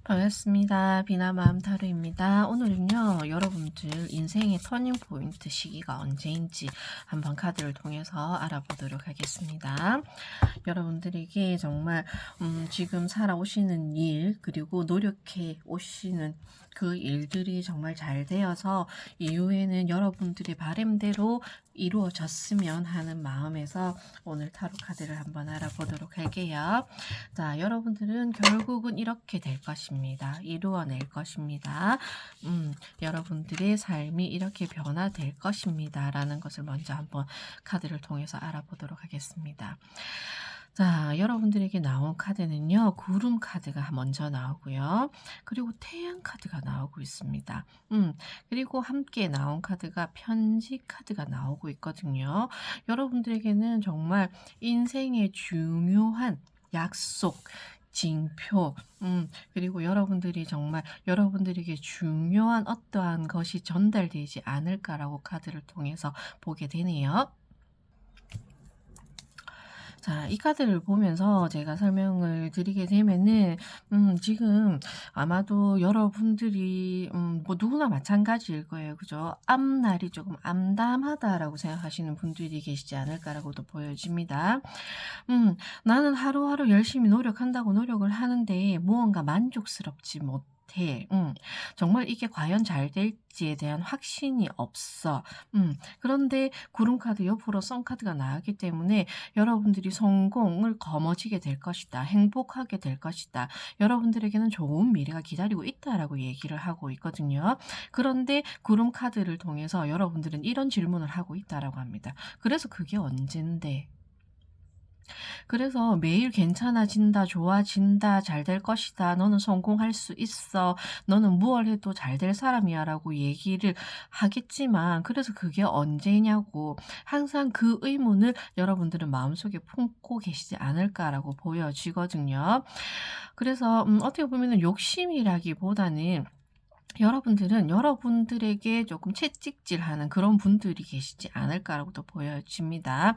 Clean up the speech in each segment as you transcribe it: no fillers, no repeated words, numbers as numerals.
반갑습니다. 비나마음 타로입니다. 오늘은요, 여러분들 인생의 터닝 포인트 시기가 언제인지 한번 카드를 통해서 알아보도록 하겠습니다. 여러분들에게 정말 지금 살아오시는 일, 그리고 노력해 오시는 그 일들이 정말 잘 되어서 이후에는 여러분들의 바람대로 이루어졌으면 하는 마음에서 오늘 타로 카드를 한번 알아보도록 할게요. 자, 여러분들은 결국은 이렇게 될 것입니다. 이루어낼 것입니다. 여러분들의 삶이 이렇게 변화될 것입니다. 라는 것을 먼저 한번 카드를 통해서 알아보도록 하겠습니다. 자, 여러분들에게 나온 카드는요, 구름 카드가 먼저 나오고요. 그리고 태양 카드가 나오고 있습니다. 그리고 함께 나온 카드가 편지 카드가 나오고 있거든요. 여러분들에게는 정말 인생의 중요한 약속, 징표, 그리고 여러분들이 정말 여러분들에게 중요한 어떠한 것이 전달되지 않을까라고 카드를 통해서 보게 되네요. 자, 이 카드를 보면서 제가 설명을 드리게 되면은, 지금 아마도 여러분들이, 뭐 누구나 마찬가지일 거예요. 그죠? 앞날이 조금 암담하다라고 생각하시는 분들이 계시지 않을까라고도 보여집니다. 나는 하루하루 열심히 노력한다고 노력을 하는데 무언가 만족스럽지 못해. 정말 이게 과연 잘 될지에 대한 확신이 없어. 그런데 구름카드 옆으로 썬카드가 나왔기 때문에 여러분들이 성공을 거머쥐게 될 것이다. 행복하게 될 것이다. 여러분들에게는 좋은 미래가 기다리고 있다라고 얘기를 하고 있거든요. 그런데 구름카드를 통해서 여러분들은 이런 질문을 하고 있다라고 합니다. 그래서 그게 언젠데? 그래서 매일 괜찮아진다, 좋아진다, 잘 될 것이다, 너는 성공할 수 있어, 너는 무얼 해도 잘 될 사람이야 라고 얘기를 하겠지만, 그래서 그게 언제냐고 항상 그 의문을 여러분들은 마음속에 품고 계시지 않을까라고 보여지거든요. 그래서 어떻게 보면 욕심이라기보다는 여러분들은 여러분들에게 조금 채찍질하는 그런 분들이 계시지 않을까라고도 보여집니다.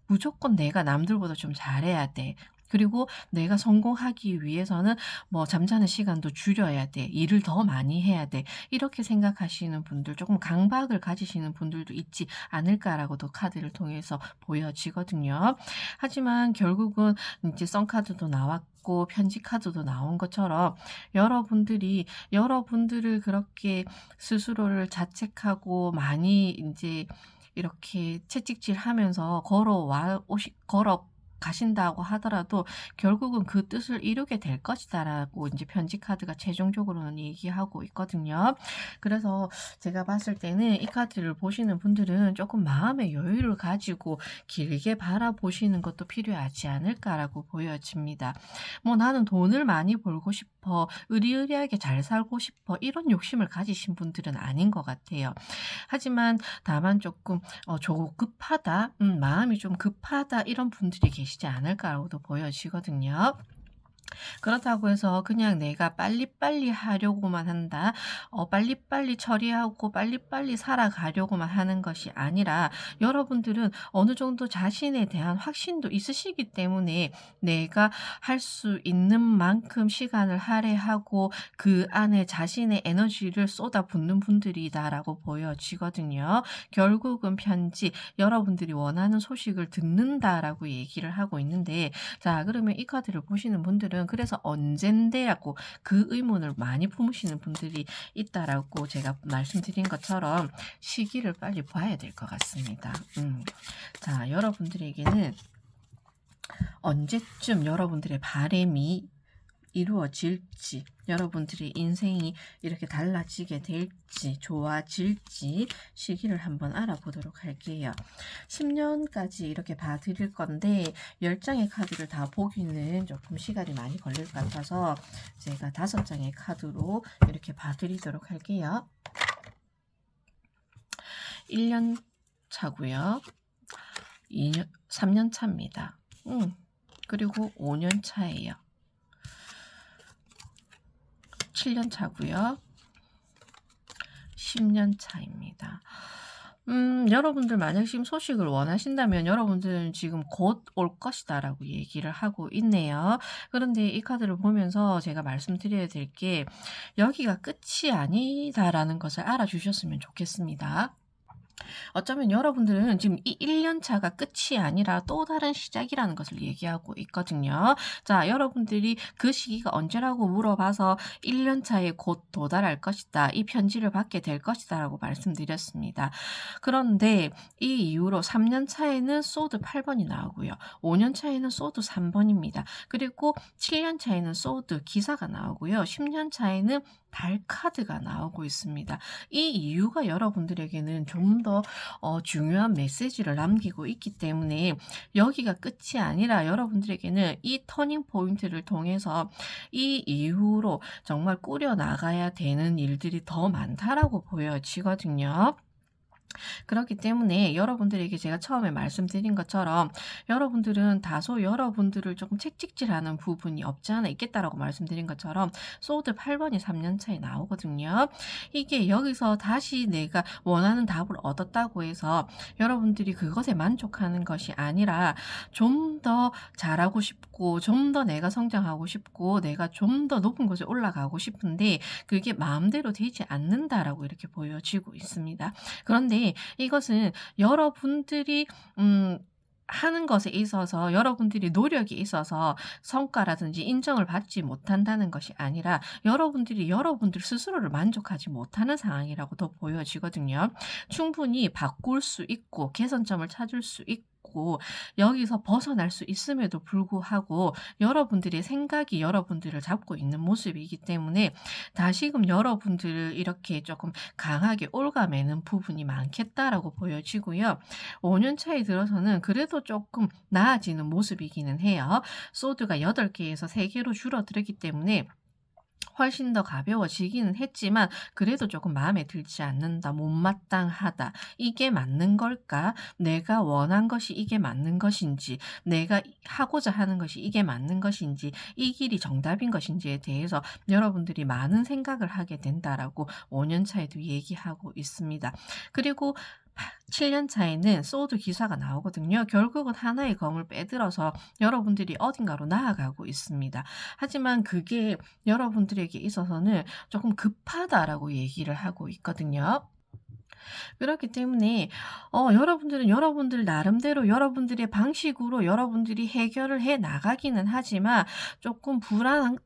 무조건 내가 남들보다 좀 잘해야 돼. 그리고 내가 성공하기 위해서는 뭐 잠자는 시간도 줄여야 돼. 일을 더 많이 해야 돼. 이렇게 생각하시는 분들, 조금 강박을 가지시는 분들도 있지 않을까라고도 카드를 통해서 보여지거든요. 하지만 결국은 이제 썬카드도 나왔고 편지 카드도 나온 것처럼 여러분들이 여러분들을 그렇게 스스로를 자책하고 많이 이제 이렇게 채찍질하면서 걸어 가신다고 하더라도 결국은 그 뜻을 이루게 될 것이다라고 이제 편지 카드가 최종적으로는 얘기하고 있거든요. 그래서 제가 봤을 때는 이 카드를 보시는 분들은 조금 마음의 여유를 가지고 길게 바라보시는 것도 필요하지 않을까라고 보여집니다. 뭐 나는 돈을 많이 벌고 싶어, 의리의리하게 잘 살고 싶어, 이런 욕심을 가지신 분들은 아닌 것 같아요. 하지만 다만 조금 조급하다, 마음이 좀 급하다, 이런 분들이 계시지 않을까라고도 보여지거든요. 그렇다고 해서 그냥 내가 빨리빨리 하려고만 한다. 빨리빨리 처리하고 빨리빨리 살아가려고만 하는 것이 아니라 여러분들은 어느 정도 자신에 대한 확신도 있으시기 때문에 내가 할 수 있는 만큼 시간을 할애하고 그 안에 자신의 에너지를 쏟아붓는 분들이다라고 보여지거든요. 결국은 편지, 여러분들이 원하는 소식을 듣는다라고 얘기를 하고 있는데, 자, 그러면 이 카드를 보시는 분들은 그래서 언젠데라고 그 의문을 많이 품으시는 분들이 있다라고 제가 말씀드린 것처럼 시기를 빨리 봐야 될 것 같습니다. 자, 여러분들에게는 언제쯤 여러분들의 바람이 이루어질지, 여러분들의 인생이 이렇게 달라지게 될지, 좋아질지 시기를 한번 알아보도록 할게요. 10년까지 이렇게 봐드릴 건데 10장의 카드를 다 보기는 조금 시간이 많이 걸릴 것 같아서 제가 5장의 카드로 이렇게 봐드리도록 할게요. 1년 차고요. 3년 차입니다. 그리고 5년 차예요. 7년 차고요. 10년 차입니다. 여러분들 만약 지금 소식을 원하신다면 여러분들은 지금 곧 올 것이다라고 얘기를 하고 있네요. 그런데 이 카드를 보면서 제가 말씀드려야 될 게 여기가 끝이 아니다라는 것을 알아주셨으면 좋겠습니다. 어쩌면 여러분들은 지금 이 1년 차가 끝이 아니라 또 다른 시작이라는 것을 얘기하고 있거든요. 자, 여러분들이 그 시기가 언제라고 물어봐서 1년 차에 곧 도달할 것이다. 이 편지를 받게 될 것이다라고 말씀드렸습니다. 그런데 이 이후로 3년 차에는 소드 8번이 나오고요. 5년 차에는 소드 3번입니다. 그리고 7년 차에는 소드 기사가 나오고요. 10년 차에는 달 카드가 나오고 있습니다. 이 이유가 여러분들에게는 좀 더 중요한 메시지를 남기고 있기 때문에 여기가 끝이 아니라 여러분들에게는 이 터닝 포인트를 통해서 이 이후로 정말 꾸려 나가야 되는 일들이 더 많다라고 보여지거든요. 그렇기 때문에 여러분들에게 제가 처음에 말씀드린 것처럼 여러분들은 다소 여러분들을 조금 책찍질하는 부분이 없지 않아 있겠다라고 말씀드린 것처럼 소드 8번이 3년 차에 나오거든요. 이게 여기서 다시 내가 원하는 답을 얻었다고 해서 여러분들이 그것에 만족하는 것이 아니라 좀 더 잘하고 싶고 좀 더 내가 성장하고 싶고 내가 좀 더 높은 곳에 올라가고 싶은데 그게 마음대로 되지 않는다라고 이렇게 보여지고 있습니다. 그런데 이것은 여러분들이 하는 것에 있어서 여러분들이 노력이 있어서 성과라든지 인정을 받지 못한다는 것이 아니라 여러분들이 여러분들 스스로를 만족하지 못하는 상황이라고 더 보여지거든요. 충분히 바꿀 수 있고 개선점을 찾을 수 있고 여기서 벗어날 수 있음에도 불구하고 여러분들의 생각이 여러분들을 잡고 있는 모습이기 때문에 다시금 여러분들을 이렇게 조금 강하게 옭아매는 부분이 많겠다라고 보여지고요. 5년 차에 들어서는 그래도 조금 나아지는 모습이기는 해요. 소드가 8개에서 3개로 줄어들었기 때문에 훨씬 더 가벼워지기는 했지만 그래도 조금 마음에 들지 않는다. 못마땅하다. 이게 맞는 걸까? 내가 원한 것이 이게 맞는 것인지, 내가 하고자 하는 것이 이게 맞는 것인지, 이 길이 정답인 것인지에 대해서 여러분들이 많은 생각을 하게 된다라고 5년 차에도 얘기하고 있습니다. 그리고 7년 차에는 소드 기사가 나오거든요. 결국은 하나의 검을 빼들어서 여러분들이 어딘가로 나아가고 있습니다. 하지만 그게 여러분들에게 있어서는 조금 급하다라고 얘기를 하고 있거든요. 그렇기 때문에 여러분들은 여러분들 나름대로 여러분들의 방식으로 여러분들이 해결을 해 나가기는 하지만 조금 불안한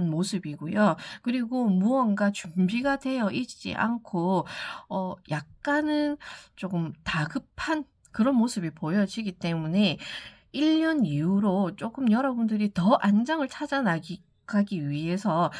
모습이고요. 그리고 무언가 준비가 되어 있지 않고 약간은 조금 다급한 그런 모습이 보여지기 때문에 1년 이후로 조금 여러분들이 더 안정을 찾아 가기 위해서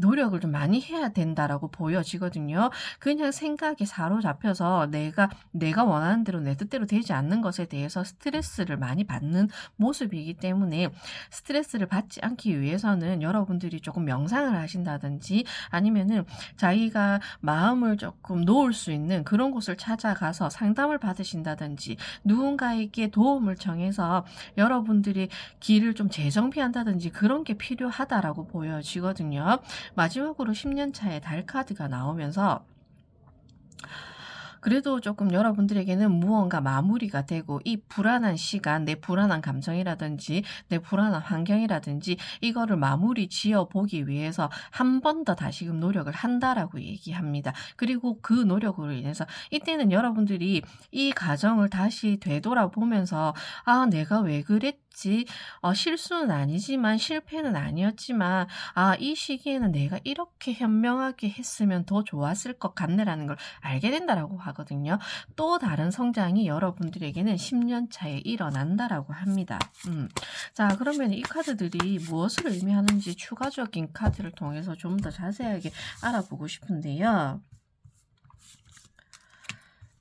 노력을 좀 많이 해야 된다라고 보여지거든요. 그냥 생각에 사로잡혀서 내가 원하는 대로 내 뜻대로 되지 않는 것에 대해서 스트레스를 많이 받는 모습이기 때문에 스트레스를 받지 않기 위해서는 여러분들이 조금 명상을 하신다든지 아니면은 자기가 마음을 조금 놓을 수 있는 그런 곳을 찾아가서 상담을 받으신다든지 누군가에게 도움을 청해서 여러분들이 길을 좀 재정비한다든지 그런 게 필요하다라고 보여지거든요. 마지막으로 10년 차에 달 카드가 나오면서 그래도 조금 여러분들에게는 무언가 마무리가 되고 이 불안한 시간, 내 불안한 감정이라든지 내 불안한 환경이라든지 이거를 마무리 지어 보기 위해서 한 번 더 다시금 노력을 한다라고 얘기합니다. 그리고 그 노력으로 인해서 이때는 여러분들이 이 과정을 다시 되돌아보면서 '아 내가 왜 그랬지? 실수는 아니지만 실패는 아니었지만 이 시기에는 내가 이렇게 현명하게 했으면 더 좋았을 것 같네.'라는 걸 알게 된다라고 하거든요. 또 다른 성장이 여러분들에게는 10년 차에 일어난다라고 합니다. 자, 그러면 이 카드들이 무엇을 의미하는지 추가적인 카드를 통해서 좀 더 자세하게 알아보고 싶은데요.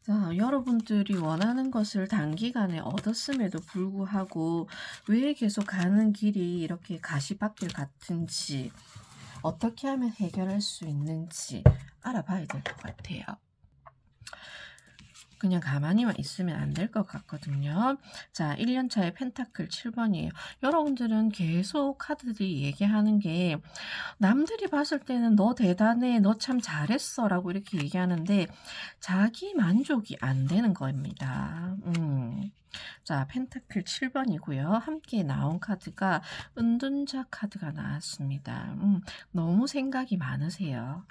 자, 여러분들이 원하는 것을 단기간에 얻었음에도 불구하고 왜 계속 가는 길이 이렇게 가시밭길 같은지, 어떻게 하면 해결할 수 있는지 알아봐야 될 것 같아요. 그냥 가만히만 있으면 안 될 것 같거든요. 자, 1년 차의 펜타클 7 번이에요. 여러분들은 계속 카드들이 얘기하는 게 남들이 봤을 때는 "너 대단해. 너 참 잘했어."라고 이렇게 얘기하는데 자기 만족이 안 되는 겁니다. 자, 펜타클 7 번이고요. 함께 나온 카드가 은둔자 카드가 나왔습니다. 너무 생각이 많으세요.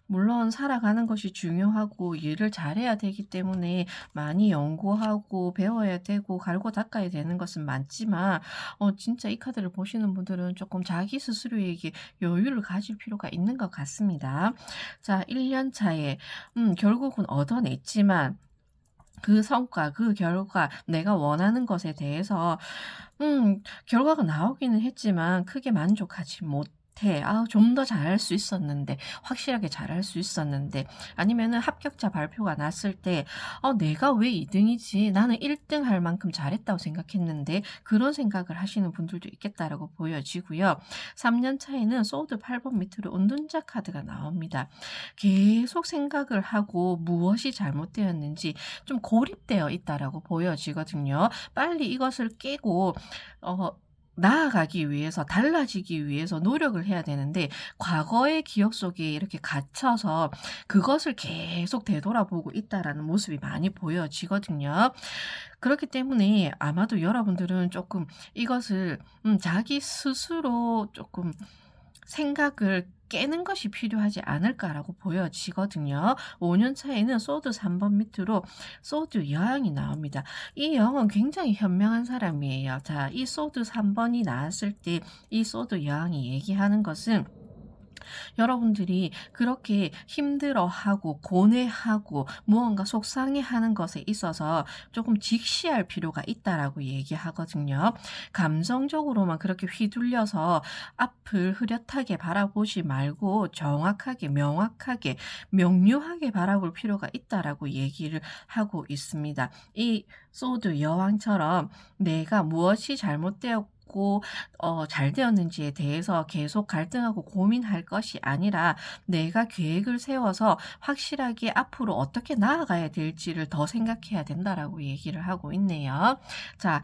물론 살아가는 것이 중요하고 일을 잘해야 되기 때문에 많이 연구하고 배워야 되고 갈고 닦아야 되는 것은 많지만 진짜 이 카드를 보시는 분들은 조금 자기 스스로에게 여유를 가질 필요가 있는 것 같습니다. 자, 1년 차에 결국은 얻어냈지만 그 성과, 그 결과, 내가 원하는 것에 대해서 결과가 나오기는 했지만 크게 만족하지 못해. '아 좀 더 잘할 수 있었는데. 확실하게 잘할 수 있었는데.' 아니면은 합격자 발표가 났을 때 '내가 왜 2 등이지? 나는 1등 할 만큼 잘했다고 생각했는데.' 그런 생각을 하시는 분들도 있겠다라고 보여지고요. 3년 차에는 소드 8번 밑으로 은둔자 카드가 나옵니다. 계속 생각을 하고 무엇이 잘못되었는지 좀 고립되어 있다라고 보여지거든요. 빨리 이것을 깨고 어 나아가기 위해서 달라지기 위해서 노력을 해야 되는데 과거의 기억 속에 이렇게 갇혀서 그것을 계속 되돌아보고 있다라는 모습이 많이 보여지거든요. 그렇기 때문에 아마도 여러분들은 조금 이것을 자기 스스로 조금 생각을 깨는 것이 필요하지 않을까라고 보여지거든요. 5년 차에는 소드 3번 밑으로 소드 여왕이 나옵니다. 이 여왕은 굉장히 현명한 사람이에요. 자, 이 소드 3 번이 나왔을 때 이 소드 여왕이 얘기하는 것은 여러분들이 그렇게 힘들어하고 고뇌하고 무언가 속상해하는 것에 있어서 조금 직시할 필요가 있다라고 얘기하거든요. 감정적으로만 그렇게 휘둘려서 앞을 흐릿하게 바라보지 말고 정확하게 명확하게 명료하게 바라볼 필요가 있다라고 얘기를 하고 있습니다. 이 소드 여왕처럼 내가 무엇이 잘못되었고 잘 되었는지에 대해서 계속 갈등하고 고민할 것이 아니라 내가 계획을 세워서 확실하게 앞으로 어떻게 나아가야 될지를 더 생각해야 된다라고 얘기를 하고 있네요. 자,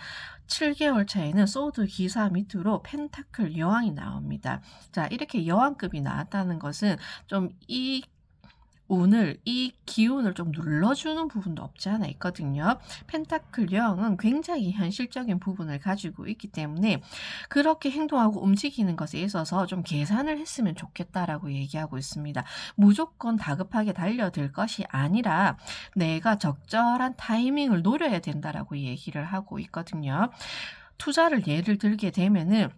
7 개월 차에는 소드 기사 밑으로 펜타클 여왕이 나옵니다. 자, 이렇게 여왕급이 나왔다는 것은 좀 이 기운을 좀 눌러주는 부분도 없지 않아 있거든요. 펜타클 여왕은 굉장히 현실적인 부분을 가지고 있기 때문에 그렇게 행동하고 움직이는 것에 있어서 좀 계산을 했으면 좋겠다라고 얘기하고 있습니다. 무조건 다급하게 달려들 것이 아니라 내가 적절한 타이밍을 노려야 된다라고 얘기를 하고 있거든요. 투자를 예를 들게 되면은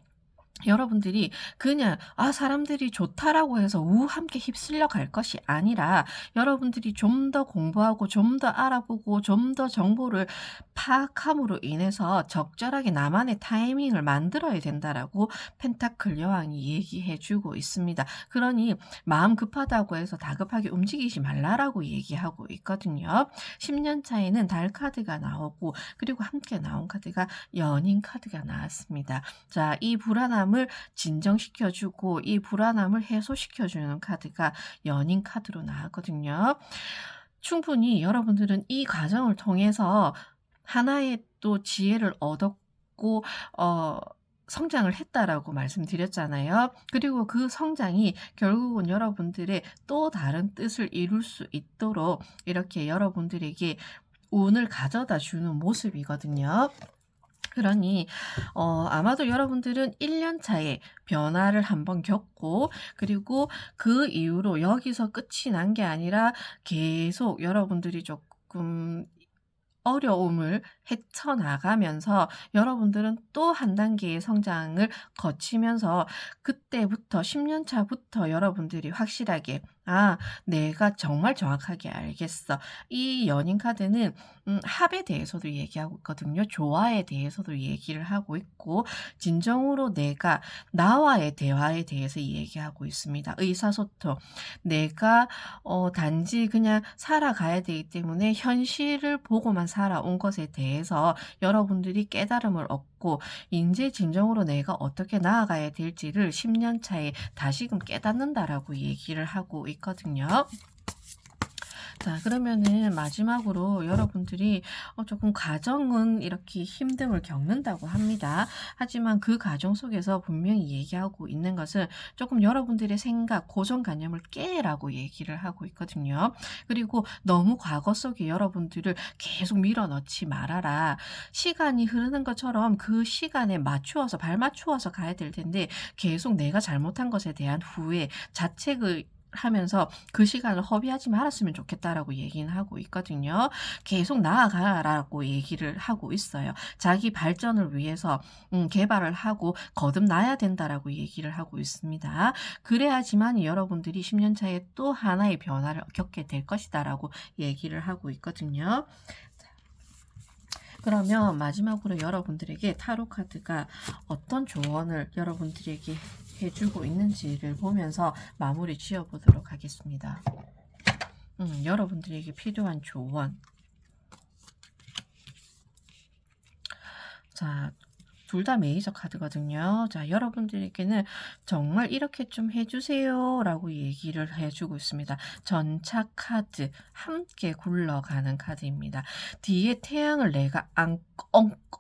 여러분들이 그냥 사람들이 좋다라고 해서 함께 휩쓸려 갈 것이 아니라 여러분들이 좀 더 공부하고 좀 더 알아보고 좀 더 정보를 파악함으로 인해서 적절하게 나만의 타이밍을 만들어야 된다라고 펜타클 여왕이 얘기해 주고 있습니다. 그러니 마음 급하다고 해서 다급하게 움직이지 말라라고 얘기하고 있거든요. 10년 차에는 달 카드가 나오고 그리고 함께 나온 카드가 연인 카드가 나왔습니다. 자, 이 불안함을 진정시켜 주고 이 불안함을 해소시켜 주는 카드가 연인 카드로 나왔거든요. 충분히 여러분들은 이 과정을 통해서 하나의 또 지혜를 얻었고 성장을 했다라고 말씀드렸잖아요. 그리고 그 성장이 결국은 여러분들의 또 다른 뜻을 이룰 수 있도록 이렇게 여러분들에게 운을 가져다 주는 모습이거든요. 그러니 아마도 여러분들은 1년 차에 변화를 한번 겪고 그리고 그 이후로 여기서 끝이 난 게 아니라 계속 여러분들이 조금 어려움을 헤쳐나가면서 여러분들은 또 한 단계의 성장을 거치면서 그때부터 10년 차부터 여러분들이 확실하게 '아 내가 정말 정확하게 알겠어.' 이 연인 카드는 합에 대해서도 얘기하고 있거든요. 조화에 대해서도 얘기를 하고 있고 진정으로 내가 나와의 대화에 대해서 얘기하고 있습니다. 의사소통. 내가 단지 그냥 살아가야 되기 때문에 현실을 보고만 살아온 것에 대해서 여러분들이 깨달음을 얻고 인제 진정으로 내가 어떻게 나아가야 될지를 10년 차에 다시금 깨닫는다라고 얘기를 하고 있거든요. 자, 그러면은 마지막으로 여러분들이 조금 가정은 이렇게 힘듦을 겪는다고 합니다. 하지만 그 과정 속에서 분명히 얘기하고 있는 것은 조금 여러분들의 생각, 고정관념을 깨라고 얘기를 하고 있거든요. 그리고 너무 과거 속에 여러분들을 계속 밀어넣지 말아라. 시간이 흐르는 것처럼 그 시간에 맞추어서 발맞추어서 가야 될 텐데 계속 내가 잘못한 것에 대한 후회, 자책을 하면서 그 시간을 허비하지 말았으면 좋겠다라고 얘기는 하고 있거든요. 계속 나아가라고 얘기를 하고 있어요. 자기 발전을 위해서 개발을 하고 거듭나야 된다라고 얘기를 하고 있습니다. 그래야지만 여러분들이 10년 차에 또 하나의 변화를 겪게 될 것이다라고 얘기를 하고 있거든요. 그러면 마지막으로 여러분들에게 타로 카드가 어떤 조언을 여러분들에게 해주고 있는지를 보면서 마무리 지어보도록 하겠습니다. 여러분들에게 필요한 조언. 자, 둘 다 메이저 카드거든요. 자, 여러분들에게는 정말 이렇게 좀 해주세요 라고 얘기를 해주고 있습니다. 전차 카드, 함께 굴러가는 카드입니다. 뒤에 태양을 내가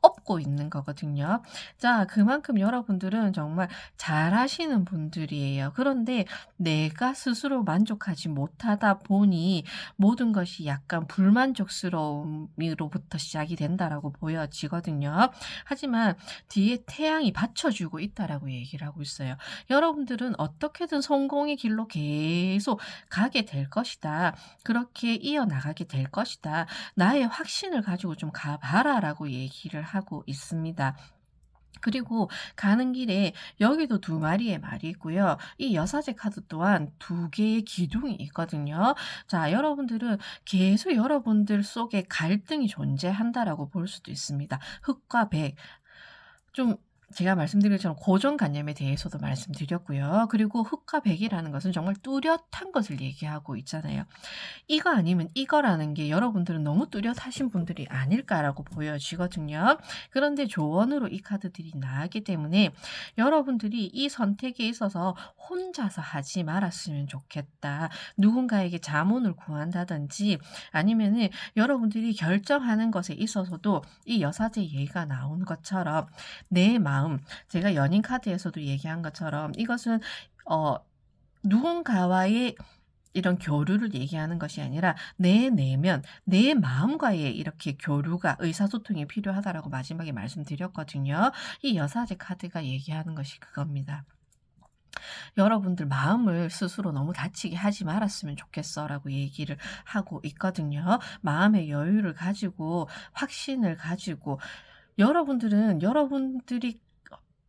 업고 있는 거거든요. 자, 그만큼 여러분들은 정말 잘하시는 분들이에요. 그런데 내가 스스로 만족하지 못하다 보니 모든 것이 약간 불만족스러움으로부터 시작이 된다라고 보여지거든요. 하지만 뒤에 태양이 받쳐주고 있다라고 얘기를 하고 있어요. 여러분들은 어떻게든 성공의 길로 계속 가게 될 것이다. 그렇게 이어나가게 될 것이다. 나의 확신을 가지고 좀 가봐라라고 얘기를 하고 있습니다. 그리고 가는 길에 여기도 두 마리의 말이 있고요. 이 여사제 카드 또한 두 개의 기둥이 있거든요. 자, 여러분들은 계속 여러분들 속에 갈등이 존재한다라고 볼 수도 있습니다. 흑과 백. 좀 제가 말씀드린 것처럼 고정관념에 대해서도 말씀드렸고요. 그리고 흑과 백이라는 것은 정말 뚜렷한 것을 얘기하고 있잖아요. 이거 아니면 이거라는 게 여러분들은 너무 뚜렷하신 분들이 아닐까라고 보여지거든요. 그런데 조언으로 이 카드들이 나왔기 때문에 여러분들이 이 선택에 있어서 혼자서 하지 말았으면 좋겠다. 누군가에게 자문을 구한다든지 아니면은 여러분들이 결정하는 것에 있어서도 이 여사제 얘기가 나온 것처럼 내 마음, 제가 연인 카드에서도 얘기한 것처럼 이것은 누군가와의 이런 교류를 얘기하는 것이 아니라 내 내면, 내 마음과의 이렇게 교류가 의사소통이 필요하다라고 마지막에 말씀드렸거든요. 이 여사제 카드가 얘기하는 것이 그겁니다. 여러분들 마음을 스스로 너무 다치게 하지 말았으면 좋겠어라고 얘기를 하고 있거든요. 마음의 여유를 가지고 확신을 가지고 여러분들은 여러분들이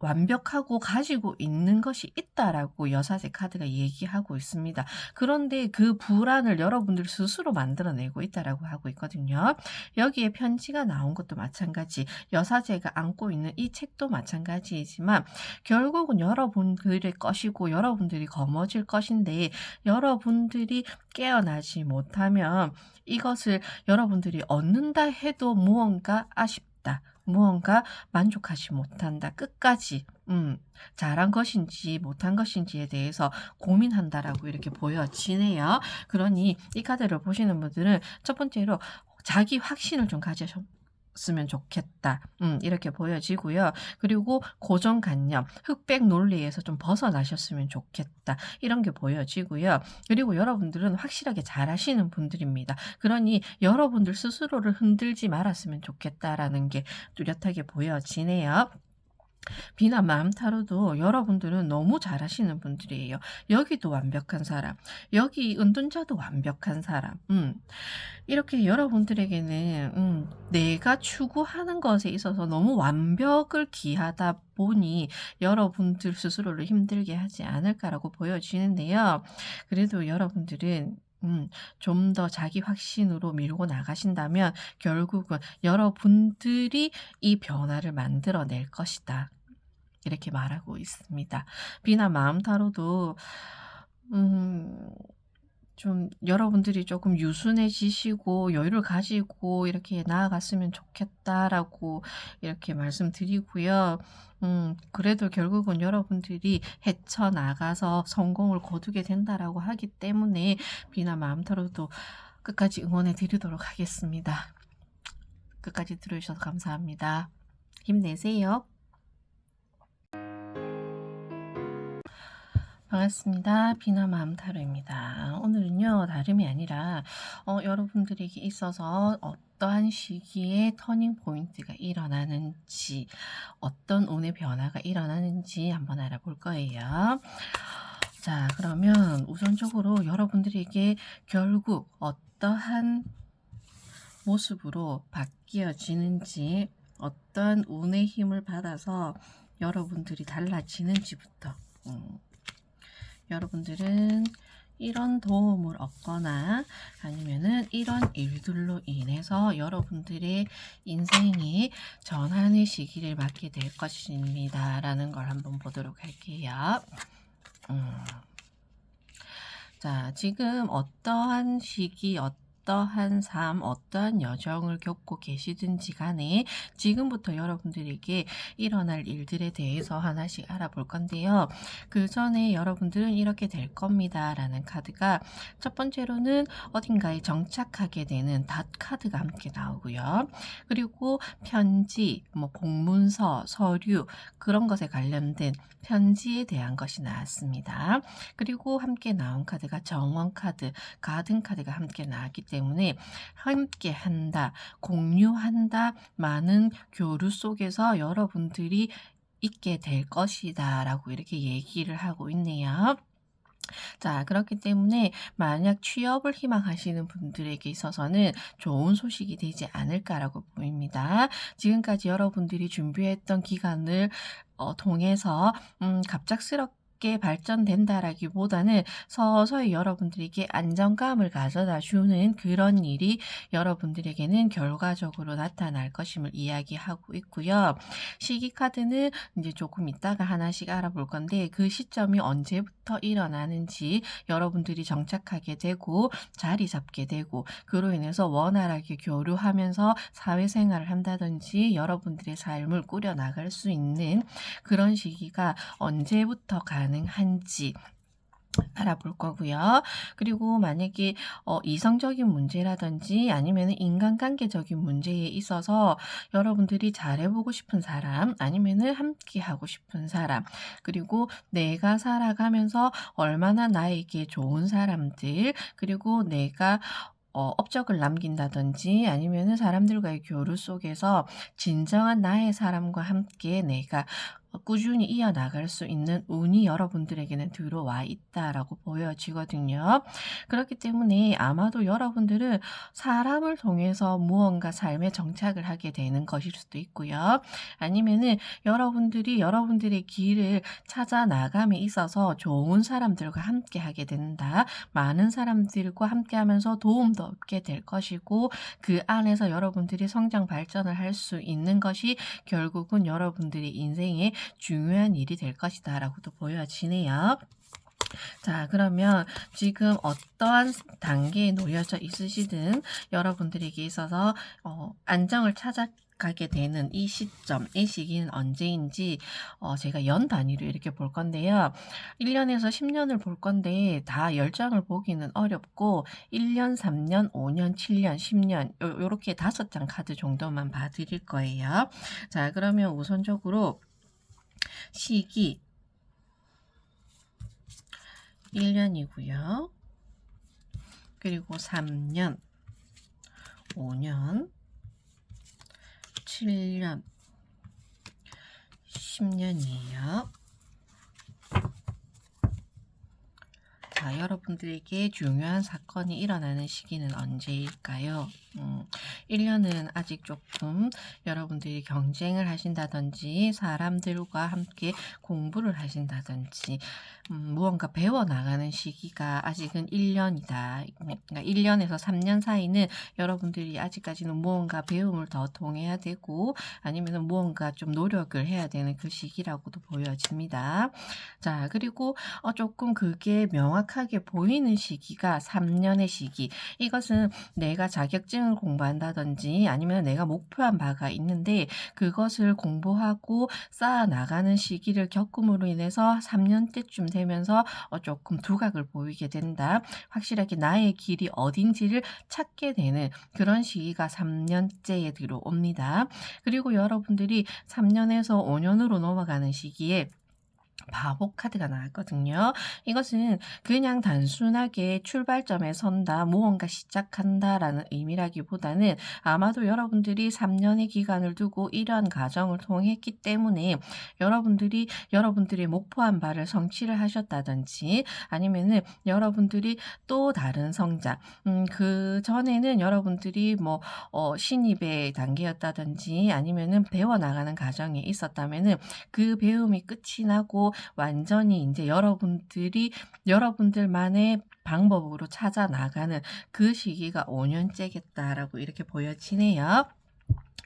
완벽하고 가지고 있는 것이 있다라고 여사제 카드가 얘기하고 있습니다. 그런데 그 불안을 여러분들 스스로 만들어내고 있다라고 하고 있거든요. 여기에 편지가 나온 것도 마찬가지, 여사제가 안고 있는 이 책도 마찬가지이지만 결국은 여러분들의 것이고 여러분들이 거머쥘 것인데 여러분들이 깨어나지 못하면 이것을 여러분들이 얻는다 해도 무언가 아쉽다. 무언가 만족하지 못한다. 끝까지 잘한 것인지 못한 것인지에 대해서 고민한다라고 이렇게 보여지네요. 그러니 이 카드를 보시는 분들은 첫 번째로 자기 확신을 좀 가지셨으면 좋겠다. 이렇게 보여지고요. 그리고 고정관념, 흑백 논리에서 좀 벗어나셨으면 좋겠다. 이런 게 보여지고요. 그리고 여러분들은 확실하게 잘하시는 분들입니다. 그러니 여러분들 스스로를 흔들지 말았으면 좋겠다라는 게 뚜렷하게 보여지네요. 비나 마음 타로도 여러분들은 너무 잘하시는 분들이에요. 여기도 완벽한 사람, 여기 은둔자도 완벽한 사람. 이렇게 여러분들에게는 내가 추구하는 것에 있어서 너무 완벽을 기하다 보니 여러분들 스스로를 힘들게 하지 않을까라고 보여지는데요. 그래도 여러분들은 좀 더 자기 확신으로 밀고 나가신다면 결국은 여러분들이 이 변화를 만들어낼 것이다. 이렇게 말하고 있습니다. 비나 마음 타로도 좀 여러분들이 조금 유순해지시고 여유를 가지고 이렇게 나아갔으면 좋겠다라고 이렇게 말씀드리고요. 그래도 결국은 여러분들이 헤쳐나가서 성공을 거두게 된다라고 하기 때문에 비나 마음 타로도 끝까지 응원해 드리도록 하겠습니다. 끝까지 들어주셔서 감사합니다. 힘내세요. 반갑습니다. 비나마음 타로입니다. 오늘은요, 다름이 아니라, 여러분들에게 있어서 어떠한 시기에 터닝 포인트가 일어나는지, 어떤 운의 변화가 일어나는지 한번 알아볼 거예요. 자, 그러면 우선적으로 여러분들에게 결국 어떠한 모습으로 바뀌어지는지, 어떠한 운의 힘을 받아서 여러분들이 달라지는지부터, 여러분들은 이런 도움을 얻거나 아니면은 이런 일들로 인해서 여러분들의 인생이 전환의 시기를 맞게 될 것입니다. 라는 걸 한번 보도록 할게요. 자, 지금 어떠한 시기, 어떠한 삶, 어떠한 여정을 겪고 계시든지 간에 지금부터 여러분들에게 일어날 일들에 대해서 하나씩 알아볼 건데요. 그 전에 여러분들은 이렇게 될 겁니다. 라는 카드가 첫 번째로는 어딘가에 정착하게 되는 닷 카드가 함께 나오고요. 그리고 편지, 공문서, 서류 그런 것에 관련된 편지에 대한 것이 나왔습니다. 그리고 함께 나온 카드가 정원 카드, 가든 카드가 함께 나왔기 때문에 함께 한다, 공유한다, 많은 교류 속에서 여러분들이 있게 될 것이다 라고 이렇게 얘기를 하고 있네요. 자, 그렇기 때문에 만약 취업을 희망하시는 분들에게 있어서는 좋은 소식이 되지 않을까라고 보입니다. 지금까지 여러분들이 준비했던 기간을 통해서 갑작스럽게 발전된다라기보다는 서서히 여러분들에게 안정감을 가져다 주는 그런 일이 여러분들에게는 결과적으로 나타날 것임을 이야기하고 있고요. 시기 카드는 이제 조금 이따가 하나씩 알아볼 건데 그 시점이 언제부터 일어나는지 여러분들이 정착하게 되고 자리 잡게 되고 그로 인해서 원활하게 교류하면서 사회생활을 한다든지 여러분들의 삶을 꾸려나갈 수 있는 그런 시기가 언제부터 가능한지 알아볼 거고요. 그리고 만약에 이성적인 문제라든지 아니면 인간관계적인 문제에 있어서 여러분들이 잘해보고 싶은 사람 아니면 함께 하고 싶은 사람 그리고 내가 살아가면서 얼마나 나에게 좋은 사람들 그리고 내가 업적을 남긴다든지 아니면 사람들과의 교류 속에서 진정한 나의 사람과 함께 내가 꾸준히 이어나갈 수 있는 운이 여러분들에게는 들어와 있다라고 보여지거든요. 그렇기 때문에 아마도 여러분들은 사람을 통해서 무언가 삶에 정착을 하게 되는 것일 수도 있고요. 아니면은 여러분들이 여러분들의 길을 찾아 나감에 있어서 좋은 사람들과 함께 하게 된다. 많은 사람들과 함께 하면서 도움도 얻게 될 것이고 그 안에서 여러분들이 성장 발전을 할 수 있는 것이 결국은 여러분들의 인생에 중요한 일이 될 것이다 라고도 보여지네요. 자, 그러면 지금 어떠한 단계에 놓여져 있으시든 여러분들에게 있어서 안정을 찾아가게 되는 이 시점, 이 시기는 언제인지 제가 연 단위로 이렇게 볼 건데요. 1년에서 10년을 볼 건데 다 10장을 보기는 어렵고 1년, 3년, 5년, 7년, 10년 요렇게 5장 카드 정도만 봐드릴 거예요. 자, 그러면 우선적으로 시기 1년이고요. 그리고 3년, 5년, 7년, 10년이에요. 자, 여러분들에게 중요한 사건이 일어나는 시기는 언제일까요? 1년은 아직 조금 여러분들이 경쟁을 하신다든지 사람들과 함께 공부를 하신다든지 무언가 배워나가는 시기가 아직은 1년이다. 그러니까 1년에서 3년 사이는 여러분들이 아직까지는 무언가 배움을 더 통해야 되고 아니면 무언가 좀 노력을 해야 되는 그 시기라고도 보여집니다. 자, 그리고 조금 그게 명확하게 보이는 보이는 시기가 3년의 시기. 이것은 내가 자격증을 공부한다든지 아니면 내가 목표한 바가 있는데 그것을 공부하고 쌓아 나가는 시기를 겪음으로 인해서 3년대쯤 되면서 조금 두각을 보이게 된다. 확실하게 나의 길이 어딘지를 찾게 되는 그런 시기가 3년째에 들어옵니다. 그리고 여러분들이 3년에서 5년으로 넘어가는 시기에 바보 카드가 나왔거든요. 이것은 그냥 단순하게 출발점에 선다, 무언가 시작한다라는 의미라기보다는 아마도 여러분들이 3년의 기간을 두고 이러한 과정을 통했기 때문에 여러분들이 여러분들의 목표한 바를 성취를 하셨다든지 아니면은 여러분들이 또 다른 성장, 그 전에는 여러분들이 뭐 신입의 단계였다든지 아니면은 배워나가는 과정이 있었다면은 그 배움이 끝이 나고 완전히 이제 여러분들이 여러분들만의 방법으로 찾아 나가는 그 시기가 5년째겠다라고 이렇게 보여지네요.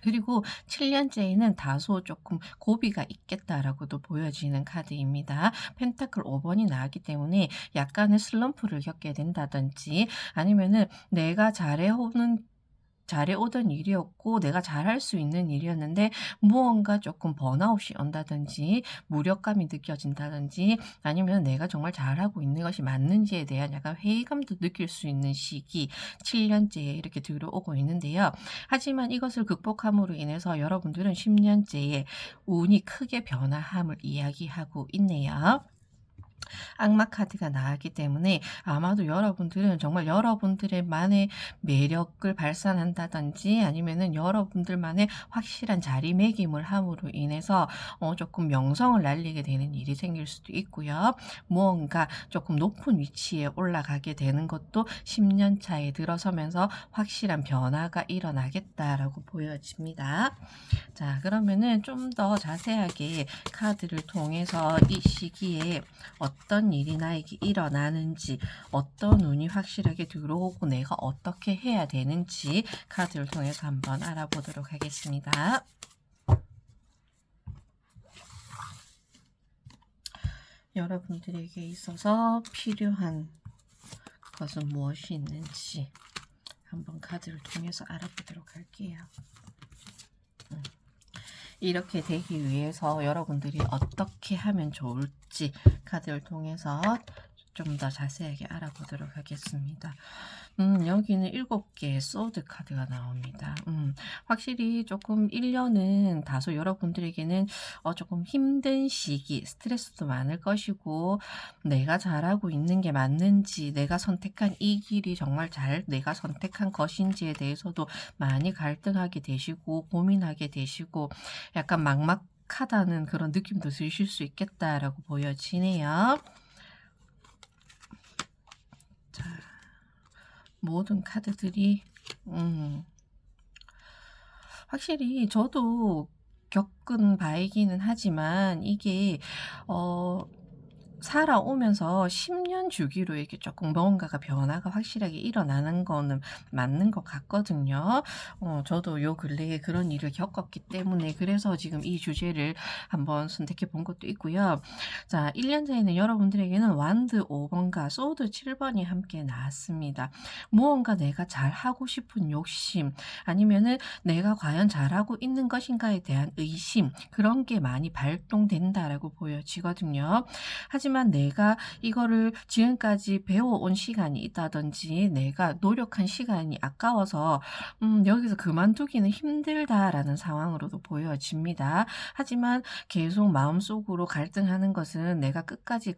그리고 7년째에는 다소 조금 고비가 있겠다라고도 보여지는 카드입니다. 펜타클 5번이 나왔기 때문에 약간의 슬럼프를 겪게 된다든지 아니면은 내가 잘해오던 일이었고 내가 잘할 수 있는 일이었는데 무언가 조금 번아웃이 온다든지 무력감이 느껴진다든지 아니면 내가 정말 잘하고 있는 것이 맞는지에 대한 약간 회의감도 느낄 수 있는 시기 7년째에 이렇게 들어오고 있는데요. 하지만 이것을 극복함으로 인해서 여러분들은 10년째에 운이 크게 변화함을 이야기하고 있네요. 악마 카드가 나왔기 때문에 아마도 여러분들은 정말 여러분들만의 매력을 발산한다든지 아니면은 여러분들만의 확실한 자리매김을 함으로 인해서 조금 명성을 날리게 되는 일이 생길 수도 있고요. 무언가 조금 높은 위치에 올라가게 되는 것도 10년 차에 들어서면서 확실한 변화가 일어나겠다라고 보여집니다. 자, 그러면은 좀 더 자세하게 카드를 통해서 이 시기에 어떤 일이 나에게 일어나는지, 어떤 운이 확실하게 들어오고 내가 어떻게 해야 되는지 카드를 통해서 한번 알아보도록 하겠습니다. 여러분들에게 있어서 필요한 것은 무엇이 있는지 한번 카드를 통해서 알아보도록 할게요. 이렇게 되기 위해서 여러분들이 어떻게 하면 좋을지 카드를 통해서 좀 더 자세하게 알아보도록 하겠습니다. 여기는 7개의 소드 카드가 나옵니다. 확실히 조금 1년은 다소 여러분들에게는 조금 힘든 시기, 스트레스도 많을 것이고 내가 잘하고 있는 게 맞는지 내가 선택한 이 길이 정말 내가 선택한 것인지에 대해서도 많이 갈등하게 되시고 고민하게 되시고 약간 막막하다는 그런 느낌도 드실 수 있겠다라고 보여지네요. 자, 모든 카드들이 확실히 저도 겪은 바이기는 하지만 이게 살아오면서 10년 주기로 이렇게 조금 뭔가가 변화가 확실하게 일어나는 거는 맞는 것 같거든요. 저도 요 근래에 그런 일을 겪었기 때문에 그래서 지금 이 주제를 한번 선택해 본 것도 있고요. 자, 1년 전에는 여러분들에게는 완드 5번과 소드 7번이 함께 나왔습니다. 무언가 내가 잘하고 싶은 욕심 아니면은 내가 과연 잘하고 있는 것인가에 대한 의심 그런 게 많이 발동된다라고 보여지거든요. 하지만 내가 이거를 지금까지 배워온 시간이 있다든지 내가 노력한 시간이 아까워서 여기서 그만두기는 힘들다라는 상황으로도 보여집니다. 하지만 계속 마음속으로 갈등하는 것은 내가 끝까지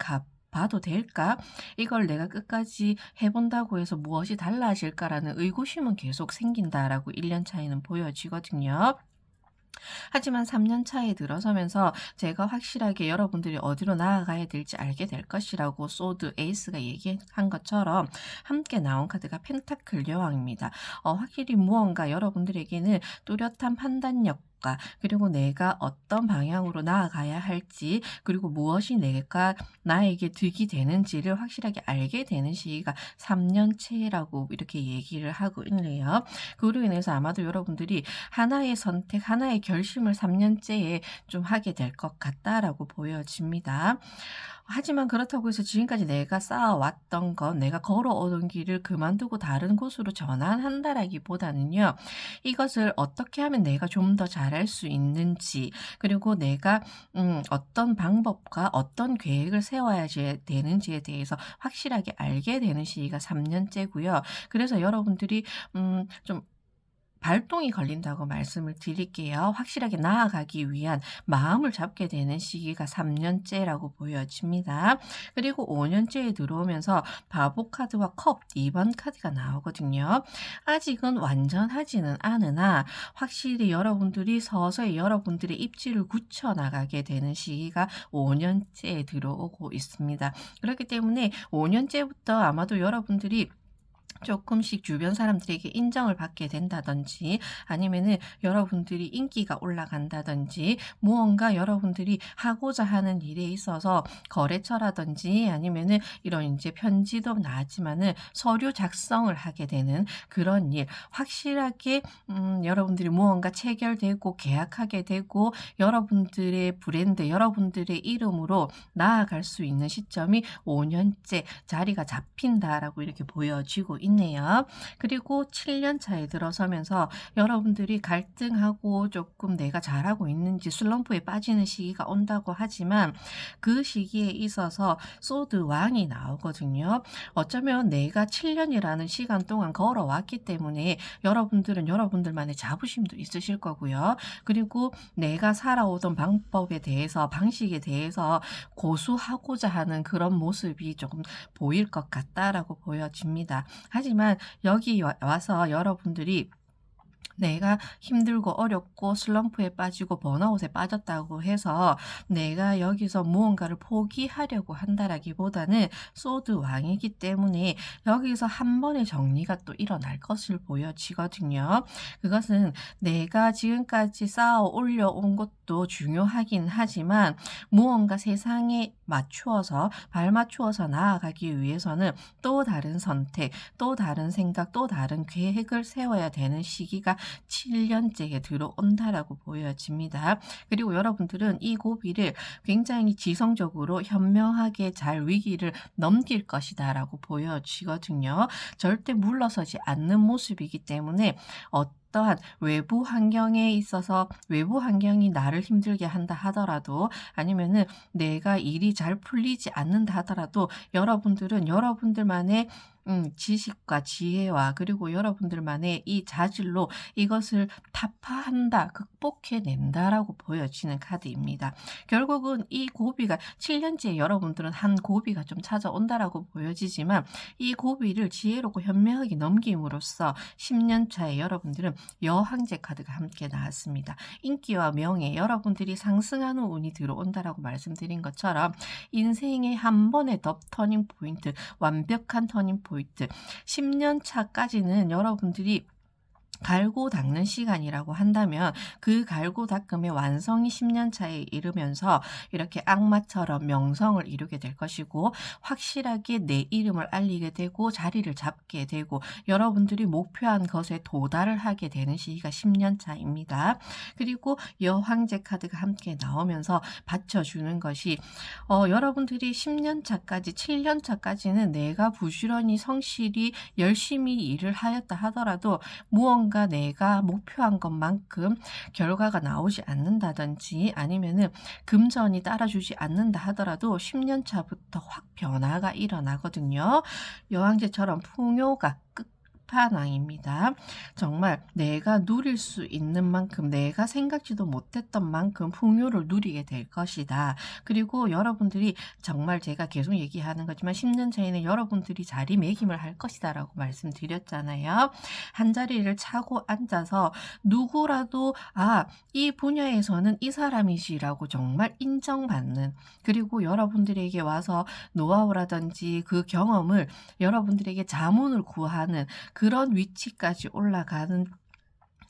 봐도 될까? 이걸 내가 끝까지 해본다고 해서 무엇이 달라질까라는 의구심은 계속 생긴다라고 1년 차에는 보여지거든요. 하지만 3년 차에 들어서면서 제가 확실하게 여러분들이 어디로 나아가야 될지 알게 될 것이라고 소드 에이스가 얘기한 것처럼 함께 나온 카드가 펜타클 여왕입니다. 확실히 무언가 여러분들에게는 뚜렷한 판단력 그리고 내가 어떤 방향으로 나아가야 할지 그리고 무엇이 나에게 득이 되는지를 확실하게 알게 되는 시기가 3년째라고 이렇게 얘기를 하고 있네요. 그로 인해서 아마도 여러분들이 하나의 선택, 하나의 결심을 3년째에 좀 하게 될 것 같다라고 보여집니다. 하지만 그렇다고 해서 지금까지 내가 쌓아왔던 것, 내가 걸어오던 길을 그만두고 다른 곳으로 전환한다라기보다는요. 이것을 어떻게 하면 내가 좀 더 잘할 수 있는지, 그리고 내가 어떤 방법과 어떤 계획을 세워야 되는지에 대해서 확실하게 알게 되는 시기가 3 년째고요. 그래서 여러분들이 좀 발동이 걸린다고 말씀을 드릴게요. 확실하게 나아가기 위한 마음을 잡게 되는 시기가 3 년째라고 보여집니다. 그리고 5 년째에 들어오면서 바보 카드와 컵 2번 카드가 나오거든요. 아직은 완전하지는 않으나 확실히 여러분들이 서서히 여러분들의 입지를 굳혀 나가게 되는 시기가 5 년째에 들어오고 있습니다. 그렇기 때문에 5 년째부터 아마도 여러분들이 쪼끔씩 주변 사람들에게 인정을 받게 된다든지, 아니면은 여러분들이 인기가 올라간다든지, 무언가 여러분들이 하고자 하는 일에 있어서 거래처라든지, 아니면은 이런 인제 편지도 나왔지만은 서류 작성을 하게 되는 그런 일, 확실하게 여러분들이 무언가 체결되고 계약하게 되고 여러분들의 브랜드, 여러분들의 이름으로 나아갈 수 있는 시점이 5 년째 자리가 잡힌다라고 이렇게 보여지고 있네요. 그리고 7년 차에 들어서면서 여러분들이 갈등하고 조금 내가 잘하고 있는지 슬럼프에 빠지는 시기가 온다고 하지만, 그 시기에 있어서 소드 왕이 나오거든요. 어쩌면 내가 7 년이라는 시간 동안 걸어왔기 때문에 여러분들은 여러분들만의 자부심도 있으실 거고요. 그리고 내가 살아오던 방법에 대해서, 방식에 대해서 고수하고자 하는 그런 모습이 조금 보일 것 같다라고 보여집니다. 하지만 여기 와서 여러분들이 내가 힘들고 어렵고 슬럼프에 빠지고 번아웃에 빠졌다고 해서 내가 여기서 무언가를 포기하려고 한다라기보다는 소드 왕이기 때문에 여기서 한 번의 정리가 또 일어날 것을 보여지거든요. 그것은 내가 지금까지 쌓아 올려온 것도 중요하긴 하지만, 무언가 세상에 맞추어서 발맞추어서 나아가기 위해서는 또 다른 선택, 또 다른 생각, 또 다른 계획을 세워야 되는 시기가 7 년째에 들어온다라고 보여집니다. 그리고 여러분들은 이 고비를 굉장히 지성적으로 현명하게 잘 위기를 넘길 것이다라고 보여지거든요. 절대 물러서지 않는 모습이기 때문에 어떠한 외부 환경에 있어서, 외부 환경이 나를 힘들게 한다 하더라도, 아니면은 내가 일이 잘 풀리지 않는다 하더라도, 여러분들은 여러분들만의 지식과 지혜와, 그리고 여러분들만의 이 자질로 이것을 타파한다, 극복해낸다라고 보여지는 카드입니다. 결국은 이 고비가 7 년째 여러분들은 한 고비가 좀 찾아온다라고 보여지지만, 이 고비를 지혜롭고 현명하게 넘김으로써 10년 차에 여러분들은 여황제 카드가 함께 나왔습니다. 인기와 명예, 여러분들이 상승하는 운이 들어온다라고 말씀드린 것처럼 인생의 한 번의 더 터닝 포인트, 완벽한 터닝 포인트, 10년 차까지는 여러분들이 갈고 닦는 시간이라고 한다면, 그 갈고 닦음의 완성이 10년 차에 이르면서 이렇게 악마처럼 명성을 이루게 될 것이고, 확실하게 내 이름을 알리게 되고 자리를 잡게 되고 여러분들이 목표한 것에 도달을 하게 되는 시기가 10년 차입니다. 그리고 여황제 카드가 함께 나오면서 받쳐주는 것이, 여러분들이 10년 차까지, 7년 차까지는 내가 부지런히 성실히 열심히 일을 하였다 하더라도 무언가 내가 목표한 것만큼 결과가 나오지 않는다든지, 아니면은 금전이 따라주지 않는다 하더라도 10년 차부터 확 변화가 일어나거든요. 여왕제처럼 풍요가 끝판왕입니다. 정말 내가 누릴 수 있는 만큼, 내가 생각지도 못했던 만큼 풍요를 누리게 될 것이다. 그리고 여러분들이, 정말 제가 계속 얘기하는 거지만 10년 차에는 여러분들이 자리매김을 할 것이다라고 말씀드렸잖아요. 한 자리를 차고 앉아서 누구라도 이 분야에서는 이 사람이시라고 정말 인정받는, 그리고 여러분들에게 와서 노하우라든지 그 경험을 여러분들에게 자문을 구하는 그런 위치까지 올라가는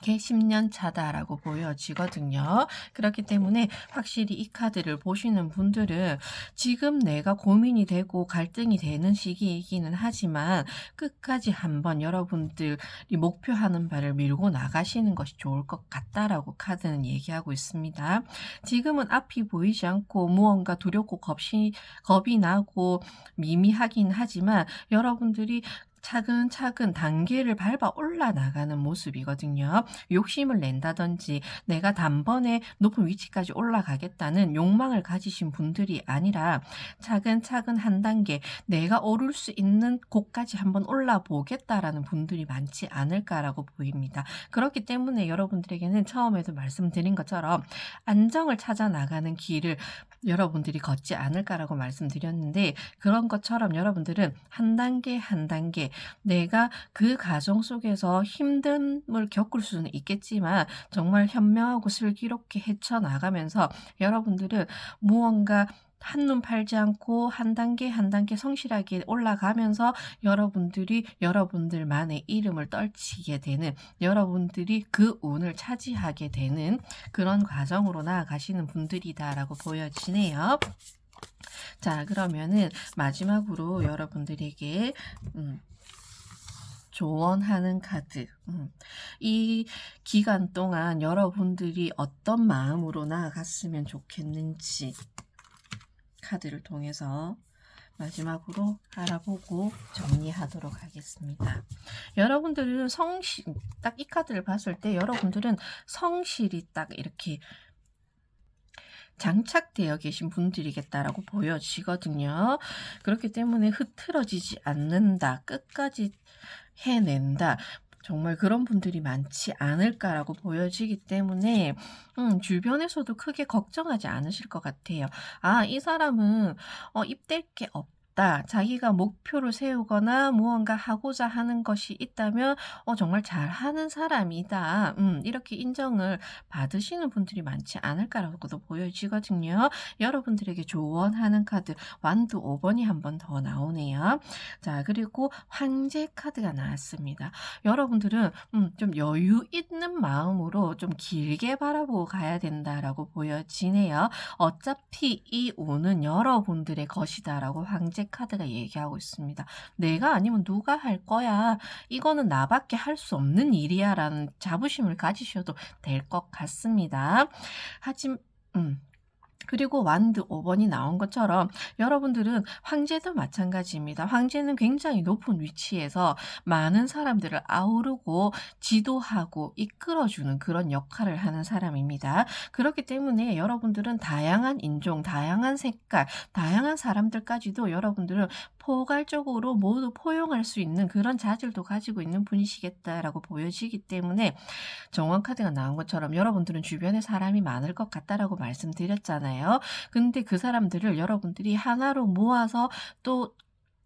게 10년 차다라고 보여지거든요. 그렇기 때문에 확실히 이 카드를 보시는 분들은 지금 내가 고민이 되고 갈등이 되는 시기이기는 하지만 끝까지 한번 여러분들이 목표하는 바를 밀고 나가시는 것이 좋을 것 같다라고 카드는 얘기하고 있습니다. 지금은 앞이 보이지 않고 무언가 두렵고 겁이 나고 미미하긴 하지만 여러분들이 차근차근 단계를 밟아 올라나가는 모습이거든요. 욕심을 낸다든지 내가 단번에 높은 위치까지 올라가겠다는 욕망을 가지신 분들이 아니라 차근차근 한 단계 내가 오를 수 있는 곳까지 한번 올라보겠다라는 분들이 많지 않을까라고 보입니다. 그렇기 때문에 여러분들에게는 처음에도 말씀드린 것처럼 안정을 찾아 나가는 길을 여러분들이 걷지 않을까라고 말씀드렸는데 그런 것처럼 여러분들은 한 단계 한 단계 내가 그 과정 속에서 힘듦을 겪을 수는 있겠지만 정말 현명하고 슬기롭게 헤쳐나가면서 여러분들은 무언가 한눈 팔지 않고 한 단계 한 단계 성실하게 올라가면서 여러분들이 여러분들만의 이름을 떨치게 되는 여러분들이 그 운을 차지하게 되는 그런 과정으로 나아가시는 분들이다라고 보여지네요. 자, 그러면은 마지막으로 여러분들에게 조언하는 카드. 이 기간 동안 여러분들이 어떤 마음으로 나아갔으면 좋겠는지 카드를 통해서 마지막으로 알아보고 정리하도록 하겠습니다. 여러분들은 딱 이 카드를 봤을 때 여러분들은 성실이 딱 이렇게 장착되어 계신 분들이겠다라고 보여지거든요. 그렇기 때문에 흐트러지지 않는다. 끝까지 해낸다. 정말 그런 분들이 많지 않을까라고 보여지기 때문에 주변에서도 크게 걱정하지 않으실 것 같아요. 아, 이 사람은 입댈 게 없다. 자기가 목표를 세우거나 무언가 하고자 하는 것이 있다면 정말 잘하는 사람이다. 이렇게 인정을 받으시는 분들이 많지 않을까라고도 보여지거든요. 여러분들에게 조언하는 카드 완두 5번이 한 번 더 나오네요. 자, 그리고 황제 카드가 나왔습니다. 여러분들은 좀 여유 있는 마음으로 좀 길게 바라보고 가야 된다라고 보여지네요. 어차피 이 운은 여러분들의 것이다라고 황제 카드가 얘기하고 있습니다. 내가 아니면 누가 할 거야. 이거는 나밖에 할 수 없는 일이야 라는 자부심을 가지셔도 될 것 같습니다. 그리고 완드 5번이 나온 것처럼 여러분들은 황제도 마찬가지입니다. 황제는 굉장히 높은 위치에서 많은 사람들을 아우르고 지도하고 이끌어주는 그런 역할을 하는 사람입니다. 그렇기 때문에 여러분들은 다양한 인종, 다양한 색깔, 다양한 사람들까지도 여러분들은 포괄적으로 모두 포용할 수 있는 그런 자질도 가지고 있는 분이시겠다라고 보여지기 때문에 정원 카드가 나온 것처럼 여러분들은 주변에 사람이 많을 것 같다라고 말씀드렸잖아요. 근데 그 사람들을 여러분들이 하나로 모아서 또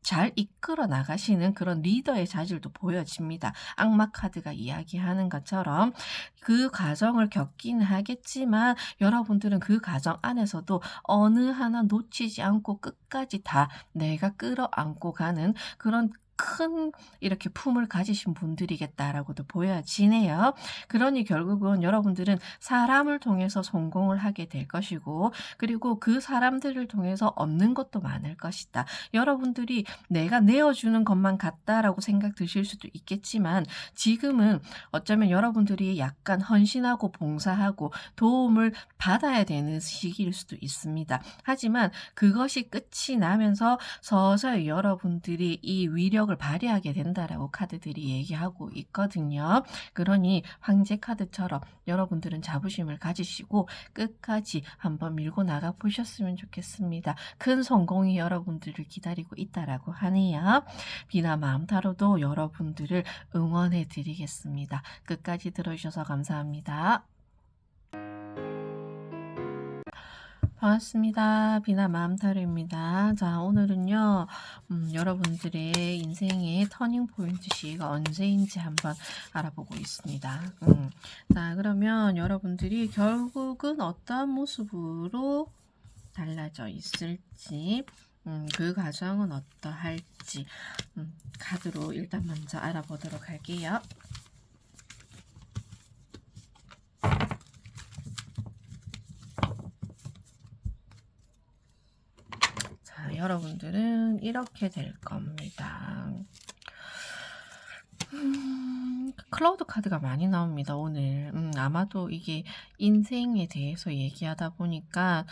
잘 이끌어 나가시는 그런 리더의 자질도 보여집니다. 악마 카드가 이야기하는 것처럼 그 과정을 겪기는 하겠지만 여러분들은 그 과정 안에서도 어느 하나 놓치지 않고 끝까지 다 내가 끌어안고 가는 그런 큰 이렇게 품을 가지신 분들이겠다라고도 보여지네요. 그러니 결국은 여러분들은 사람을 통해서 성공을 하게 될 것이고 그리고 그 사람들을 통해서 얻는 것도 많을 것이다. 여러분들이 내가 내어주는 것만 같다라고 생각 드실 수도 있겠지만 지금은 어쩌면 여러분들이 약간 헌신하고 봉사하고 도움을 받아야 되는 시기일 수도 있습니다. 하지만 그것이 끝이 나면서 서서히 여러분들이 이 위력을 발휘하게 된다라고 카드들이 얘기하고 있거든요. 그러니 황제 카드처럼 여러분들은 자부심을 가지시고 끝까지 한번 밀고 나가 보셨으면 좋겠습니다. 큰 성공이 여러분들을 기다리고 있다라고 하네요. 비나 마음타로도 여러분들을 응원해 드리겠습니다. 끝까지 들어주셔서 감사합니다. 반갑습니다. 비나 마음타로입니다. 자, 오늘은요, 여러분들의 인생의 터닝 포인트 시기가 언제인지 한번 알아보고 있습니다. 자, 그러면 여러분들이 결국은 어떤 모습으로 달라져 있을지, 그 과정은 어떠할지, 카드로 일단 먼저 알아보도록 할게요. 자, 여러분들은 이렇게 될 겁니다. 클라우드 카드가 많이 나옵니다, 오늘. 아마도 이게 인생에 대해서 얘기하다 보니까,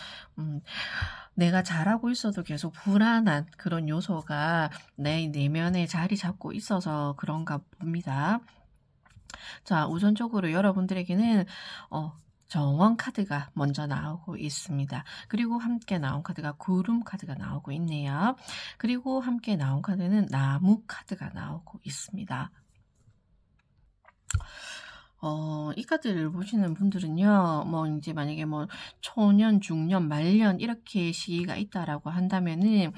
내가 잘하고 있어도 계속 불안한 그런 요소가 내 내면에 자리 잡고 있어서 그런가 봅니다. 자, 우선적으로 여러분들에게는, 정원 카드가 먼저 나오고 있습니다. 그리고 함께 나온 카드가 구름 카드가 나오고 있네요. 그리고 함께 나온 카드는 나무 카드가 나오고 있습니다. 이 카드를 보시는 분들은요, 뭐, 이제 만약에 뭐, 초년, 중년, 말년, 이렇게 시기가 있다라고 한다면은,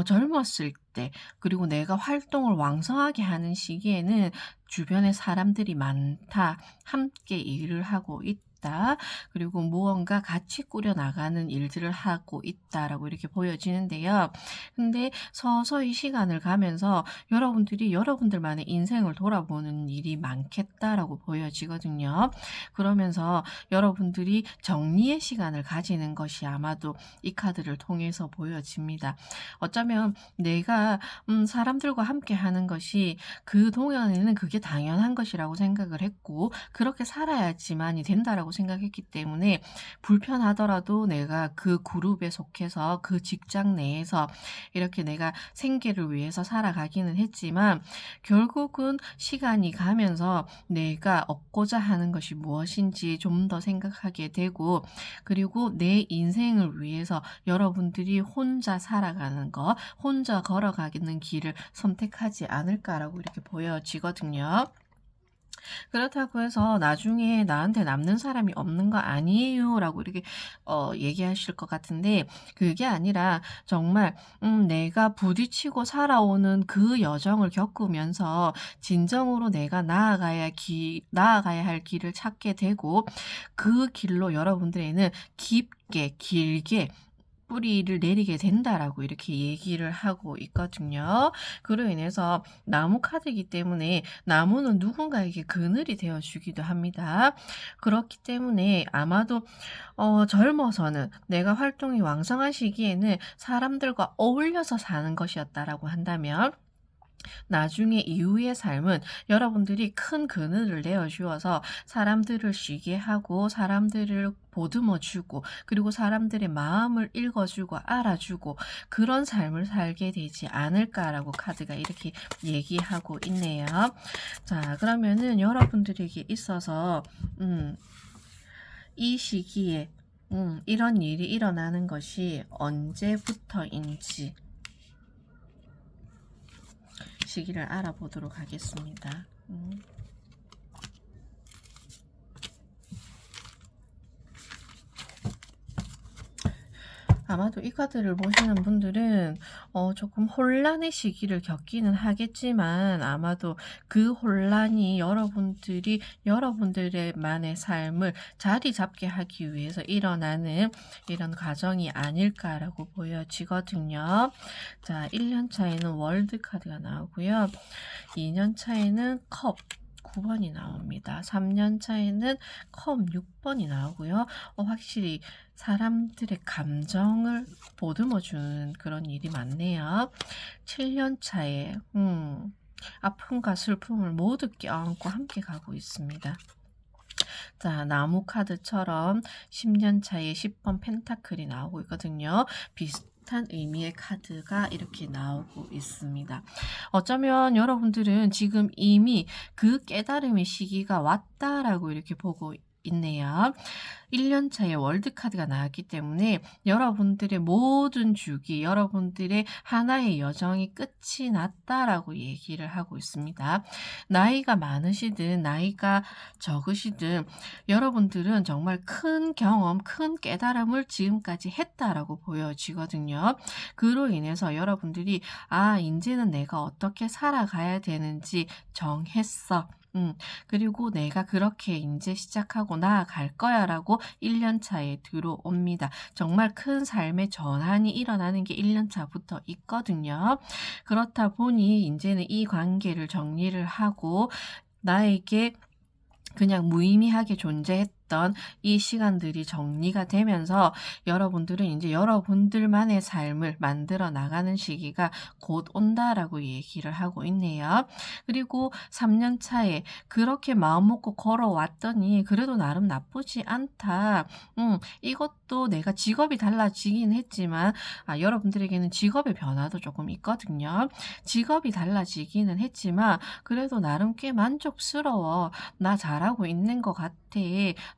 젊었을 때, 그리고 내가 활동을 왕성하게 하는 시기에는 주변에 사람들이 많다, 함께 일을 하고 있다, 그리고 무언가 같이 꾸려나가는 일들을 하고 있다라고 이렇게 보여지는데요. 근데 서서히 시간을 가면서 여러분들이 여러분들만의 인생을 돌아보는 일이 많겠다라고 보여지거든요. 그러면서 여러분들이 정리의 시간을 가지는 것이 아마도 이 카드를 통해서 보여집니다. 어쩌면 내가 사람들과 함께 하는 것이 그동안에는 그게 당연한 것이라고 생각을 했고 그렇게 살아야지만이 된다라고 생각했기 때문에 불편하더라도 내가 그 그룹에 속해서 그 직장 내에서 이렇게 내가 생계를 위해서 살아가기는 했지만 결국은 시간이 가면서 내가 얻고자 하는 것이 무엇인지 좀 더 생각하게 되고 그리고 내 인생을 위해서 여러분들이 혼자 살아가는 것, 혼자 걸어가는 길을 선택하지 않을까라고 이렇게 보여지거든요. 그렇다고 해서 나중에 나한테 남는 사람이 없는 거 아니에요 라고 이렇게 얘기하실 것 같은데 그게 아니라 정말 내가 부딪히고 살아오는 그 여정을 겪으면서 진정으로 내가 나아가야 할 길을 찾게 되고 그 길로 여러분들에는 깊게 길게 뿌리를 내리게 된다라고 이렇게 얘기를 하고 있거든요. 그로 인해서 나무 카드이기 때문에 나무는 누군가에게 그늘이 되어 주기도 합니다. 그렇기 때문에 아마도 젊어서는 내가 활동이 왕성한 시기에는 사람들과 어울려서 사는 것이었다라고 한다면 나중에 이후의 삶은 여러분들이 큰 그늘을 내어 주어서 사람들을 쉬게 하고 사람들을 보듬어 주고 그리고 사람들의 마음을 읽어 주고 알아주고 그런 삶을 살게 되지 않을까라고 카드가 이렇게 얘기하고 있네요. 자, 그러면은 여러분들에게 있어서 이 시기에 이런 일이 일어나는 것이 언제부터인지 시기를 알아보도록 하겠습니다. 아마도 이 카드를 보시는 분들은 조금 혼란의 시기를 겪기는 하겠지만 아마도 그 혼란이 여러분들이 여러분들의만의 삶을 자리 잡게 하기 위해서 일어나는 이런 과정이 아닐까라고 보여지거든요. 자, 1년 차에는 월드 카드가 나오고요. 2년 차에는 컵 9번이 나옵니다. 3년 차에는 컵 6번이 나오고요. 확실히 사람들의 감정을 보듬어 주는 그런 일이 많네요. 7년 차에 아픔과 슬픔을 모두 껴안고 함께 가고 있습니다. 자, 나무 카드처럼 10년 차에 10번 펜타클이 나오고 있거든요. 비슷한 의미의 카드가 이렇게 나오고 있습니다. 어쩌면 여러분들은 지금 이미 그 깨달음의 시기가 왔다라고 이렇게 보고 있네요. 1년 차에 월드카드가 나왔기 때문에 여러분들의 모든 주기, 여러분들의 하나의 여정이 끝이 났다라고 얘기를 하고 있습니다. 나이가 많으시든 나이가 적으시든 여러분들은 정말 큰 경험, 큰 깨달음을 지금까지 했다라고 보여지거든요. 그로 인해서 여러분들이 이제는 내가 어떻게 살아가야 되는지 정했어. 그리고 내가 그렇게 이제 시작하고 나아갈 거야 라고 1년 차에 들어옵니다. 정말 큰 삶의 전환이 일어나는 게 1년 차부터 있거든요. 그렇다 보니 이제는 이 관계를 정리를 하고 나에게 그냥 무의미하게 있던 이 시간들이 정리가 되면서 여러분들은 이제 여러분들만의 삶을 만들어 나가는 시기가 곧 온다라고 얘기를 하고 있네요. 그리고 3년 차에 그렇게 마음 먹고 걸어왔더니 그래도 나름 나쁘지 않다. 이것도 내가 직업이 달라지긴 했지만 여러분들에게는 직업의 변화도 조금 있거든요. 직업이 달라지기는 했지만 그래도 나름 꽤 만족스러워. 나 잘하고 있는 것 같아.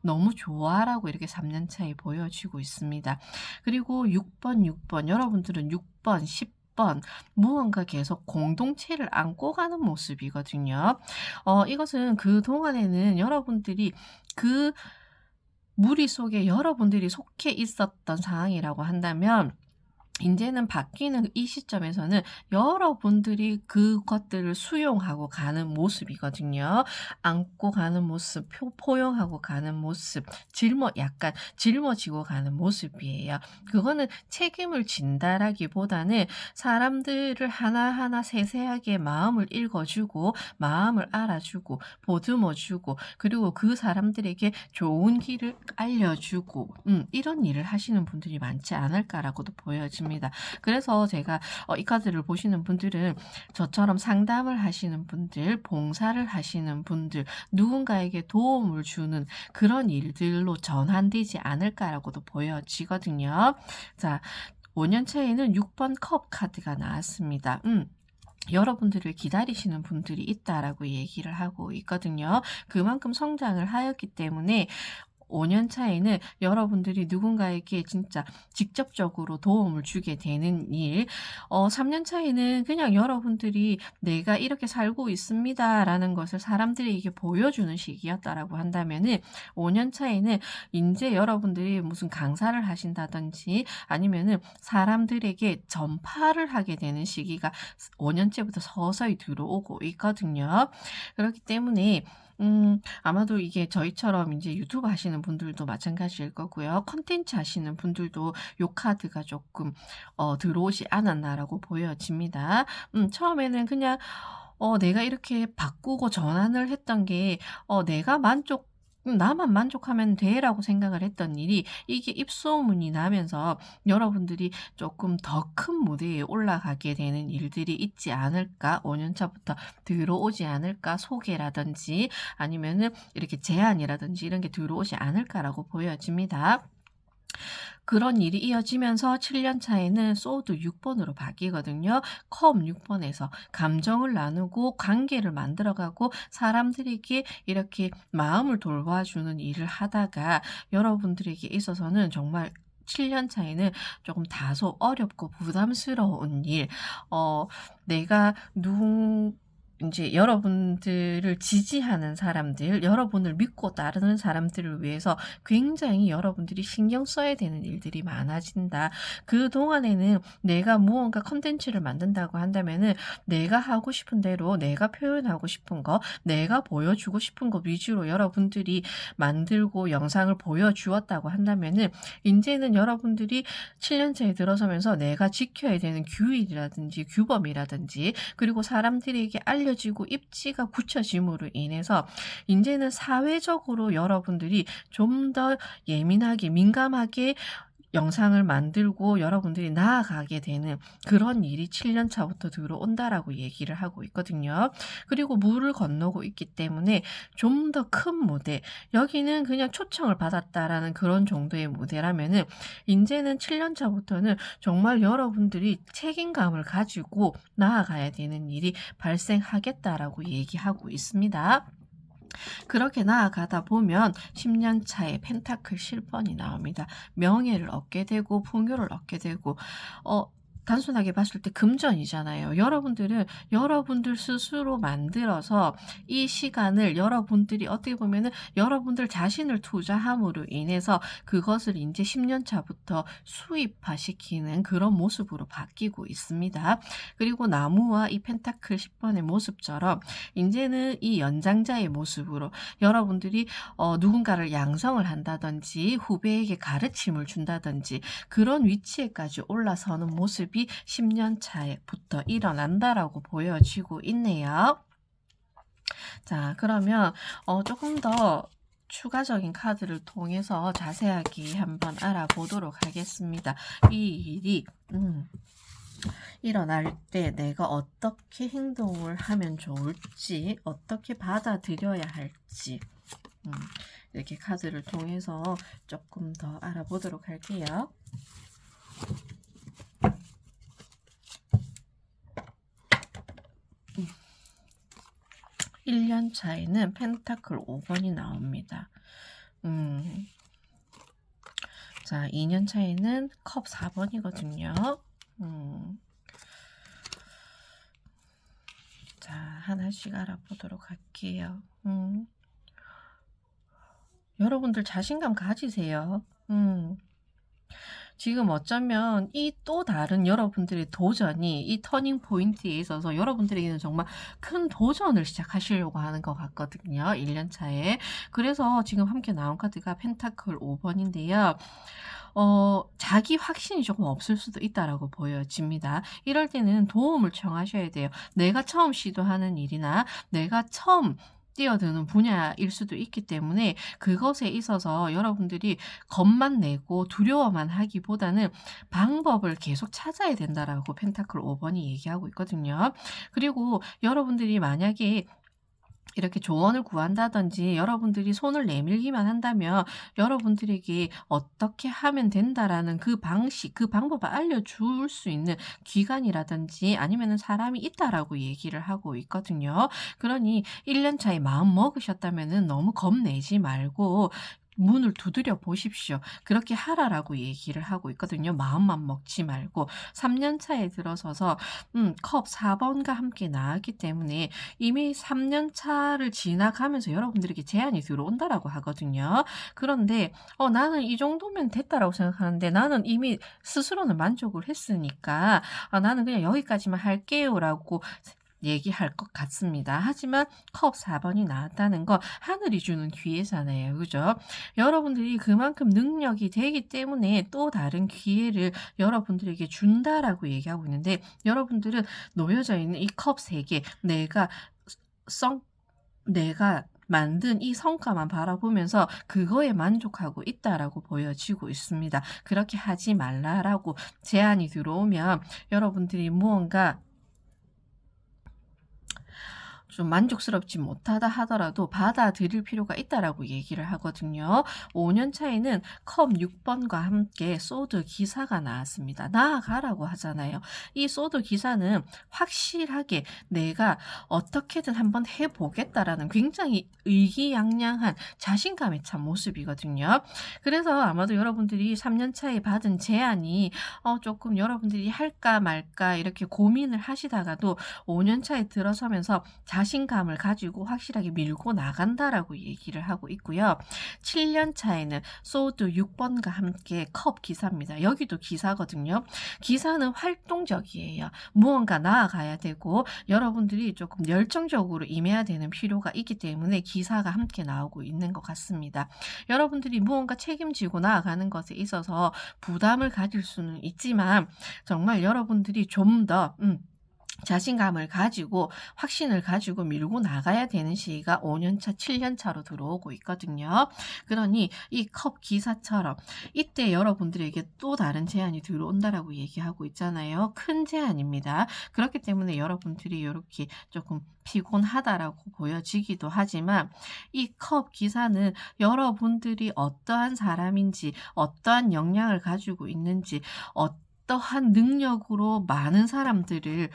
너무 좋아라고 이렇게 3년 차에 보여지고 있습니다. 그리고 6번 여러분들은 6번, 10번 무언가 계속 공동체를 안고 가는 모습이거든요. 이것은 그동안에는 여러분들이 그 무리 속에 여러분들이 속해 있었던 상황이라고 한다면 인제는 바뀌는 이 시점에서는 여러분들이 그것들을 수용하고 가는 모습이거든요. 안고 가는 모습, 포용하고 가는 모습, 약간 짊어지고 가는 모습이에요. 그거는 책임을 진다라기보다는 사람들을 하나하나 세세하게 마음을 읽어주고 마음을 알아주고 보듬어주고 그리고 그 사람들에게 좋은 길을 알려주고 이런 일을 하시는 분들이 많지 않을까라고도 보여집니다. 그래서 제가 이 카드를 보시는 분들은 저처럼 상담을 하시는 분들, 봉사를 하시는 분들, 누군가에게 도움을 주는 그런 일들로 전환되지 않을까라고도 보여지거든요. 자, 5년 차에는 6번 컵 카드가 나왔습니다. 여러분들을 기다리시는 분들이 있다라고 얘기를 하고 있거든요. 그만큼 성장을 하였기 때문에 5년 차에는 여러분들이 누군가에게 진짜 직접적으로 도움을 주게 되는 일, 3년 차에는 그냥 여러분들이 내가 이렇게 살고 있습니다라는 것을 사람들에게 보여주는 시기였다라고 한다면은 5년 차에는 이제 여러분들이 무슨 강사를 하신다든지 아니면은 사람들에게 전파를 하게 되는 시기가 5년째부터 서서히 들어오고 있거든요. 그렇기 때문에 아마도 이게 저희처럼 이제 유튜브 하시는 분들도 마찬가지일 거고요. 콘텐츠 하시는 분들도 요 카드가 조금 들어오지 않았나라고 보여집니다. 처음에는 그냥 내가 이렇게 바꾸고 전환을 했던 게 내가 나만 만족하면 돼라고 생각을 했던 일이 이게 입소문이 나면서 여러분들이 조금 더 큰 무대에 올라가게 되는 일들이 있지 않을까? 5년 차부터 들어오지 않을까? 소개라든지 아니면은 이렇게 제안이라든지 이런 게 들어오지 않을까라고 보여집니다. 그런 일이 이어지면서 7년 차에는 소드 6번으로 바뀌거든요. 컵 6번에서 감정을 나누고 관계를 만들어가고 사람들에게 이렇게 마음을 돌봐주는 일을 하다가 여러분들에게 있어서는 정말 7년 차에는 조금 다소 어렵고 부담스러운 일, 내가 인제 여러분들을 지지하는 사람들, 여러분을 믿고 따르는 사람들을 위해서 굉장히 여러분들이 신경 써야 되는 일들이 많아진다. 그동안에는 내가 무언가 콘텐츠를 만든다고 한다면은 내가 하고 싶은 대로 내가 표현하고 싶은 거, 내가 보여주고 싶은 것 위주로 여러분들이 만들고 영상을 보여주었다고 한다면은 인제는 여러분들이 7년 차에 들어서면서 내가 지켜야 되는 규율이라든지 규범이라든지 그리고 사람들에게 알려지고 입지가 굳혀짐으로 인해서 인제는 사회적으로 여러분들이 좀 더 예민하게 민감하게 영상을 만들고 여러분들이 나아가게 되는 그런 일이 7년 차부터 들어온다라고 얘기를 하고 있거든요. 그리고 물을 건너고 있기 때문에 좀 더 큰 무대, 여기는 그냥 초청을 받았다라는 그런 정도의 무대라면은 인제는 7년 차부터는 정말 여러분들이 책임감을 가지고 나아가야 되는 일이 발생하겠다라고 얘기하고 있습니다. 그렇게 나아가다 보면 10년 차에 펜타클 10번이 나옵니다. 명예를 얻게 되고 풍요를 얻게 되고 단순하게 봤을 때 금전이잖아요. 여러분들은 여러분들 스스로 만들어서 이 시간을 여러분들이 어떻게 보면은 여러분들 자신을 투자함으로 인해서 그것을 인제 10년 차부터 수입화시키는 그런 모습으로 바뀌고 있습니다. 그리고 나무와 이 펜타클 10번의 모습처럼 인제는 이 연장자의 모습으로 여러분들이 누군가를 양성을 한다든지 후배에게 가르침을 준다든지 그런 위치에까지 올라서는 모습이 10년 차에부터 일어난다라고 보여지고 있네요. 자, 그러면 조금 더 추가적인 카드를 통해서 자세하게 한번 알아보도록 하겠습니다. 이 일이 일어날 때 내가 어떻게 행동을 하면 좋을지, 어떻게 받아들여야 할지, 이렇게 카드를 통해서 조금 더 알아보도록 할게요. 1년 차에는 펜타클 5번이 나옵니다. 자, 2년 차에는 컵 4번이거든요. 자, 하나씩 알아보도록 할게요. 여러분들 자신감 가지세요. 지금 어쩌면 이 또 다른 여러분들의 도전이 이 터닝 포인트에 있어서 여러분들에게는 정말 큰 도전을 시작하시려고 하는 것 같거든요. 1년 차에. 그래서 지금 함께 나온 카드가 펜타클 5번인데요. 자기 확신이 조금 없을 수도 있다라고 보여집니다. 이럴 때는 도움을 청하셔야 돼요. 내가 처음 시도하는 일이나 내가 처음 뛰어드는 분야일 수도 있기 때문에 그것에 있어서 여러분들이 겁만 내고 두려워만 하기보다는 방법을 계속 찾아야 된다라고 펜타클 5번이 얘기하고 있거든요. 그리고 여러분들이 만약에 이렇게 조언을 구한다든지 여러분들이 손을 내밀기만 한다면 여러분들에게 어떻게 하면 된다라는 그 방식, 그 방법을 알려줄 수 있는 기관이라든지 아니면은 사람이 있다라고 얘기를 하고 있거든요. 그러니 1년 차에 마음 먹으셨다면은 너무 겁내지 말고 문을 두드려 보십시오. 그렇게 하라라고 얘기를 하고 있거든요. 마음만 먹지 말고. 3년 차에 들어서서 컵 4번과 함께 나왔기 때문에 이미 3년 차를 지나가면서 여러분들에게 제안이 들어온다라고 하거든요. 그런데 나는 이 정도면 됐다라고 생각하는데 나는 이미 스스로는 만족을 했으니까 나는 그냥 여기까지만 할게요라고 얘기할 것 같습니다. 하지만 컵 4번이 나왔다는 거 하늘이 주는 기회잖아요. 그죠? 여러분들이 그만큼 능력이 되기 때문에 또 다른 기회를 여러분들에게 준다라고 얘기하고 있는데 여러분들은 놓여져 있는 이 컵 3개 내가 만든 이 성과만 바라보면서 그거에 만족하고 있다라고 보여지고 있습니다. 그렇게 하지 말라라고 제안이 들어오면 여러분들이 무언가 좀 만족스럽지 못하다 하더라도 받아들일 필요가 있다라고 얘기를 하거든요. 5년 차에는 컵 6번과 함께 소드 기사가 나왔습니다. 나아가라고 하잖아요. 이 소드 기사는 확실하게 내가 어떻게든 한번 해보겠다라는 굉장히 의기양양한 자신감에 찬 모습이거든요. 그래서 아마도 여러분들이 3년 차에 받은 제안이 조금 여러분들이 할까 말까 이렇게 고민을 하시다가도 5년 차에 들어서면서 자신감을 가지고 확실하게 밀고 나간다라고 얘기를 하고 있고요. 7년 차에는 소드 6번과 함께 컵 기사입니다. 여기도 기사거든요. 기사는 활동적이에요. 무언가 나아가야 되고 여러분들이 조금 열정적으로 임해야 되는 필요가 있기 때문에 기사가 함께 나오고 있는 것 같습니다. 여러분들이 무언가 책임지고 나아가는 것에 있어서 부담을 가질 수는 있지만 정말 여러분들이 좀 더 자신감을 가지고 확신을 가지고 밀고 나가야 되는 시기가 5년 차, 7년 차로 들어오고 있거든요. 그러니 이 컵 기사처럼 이때 여러분들에게 또 다른 제안이 들어온다라고 얘기하고 있잖아요. 큰 제안입니다. 그렇기 때문에 여러분들이 이렇게 조금 피곤하다라고 보여지기도 하지만 이 컵 기사는 여러분들이 어떠한 사람인지 어떠한 역량을 가지고 있는지 어떠한 능력으로 많은 사람들을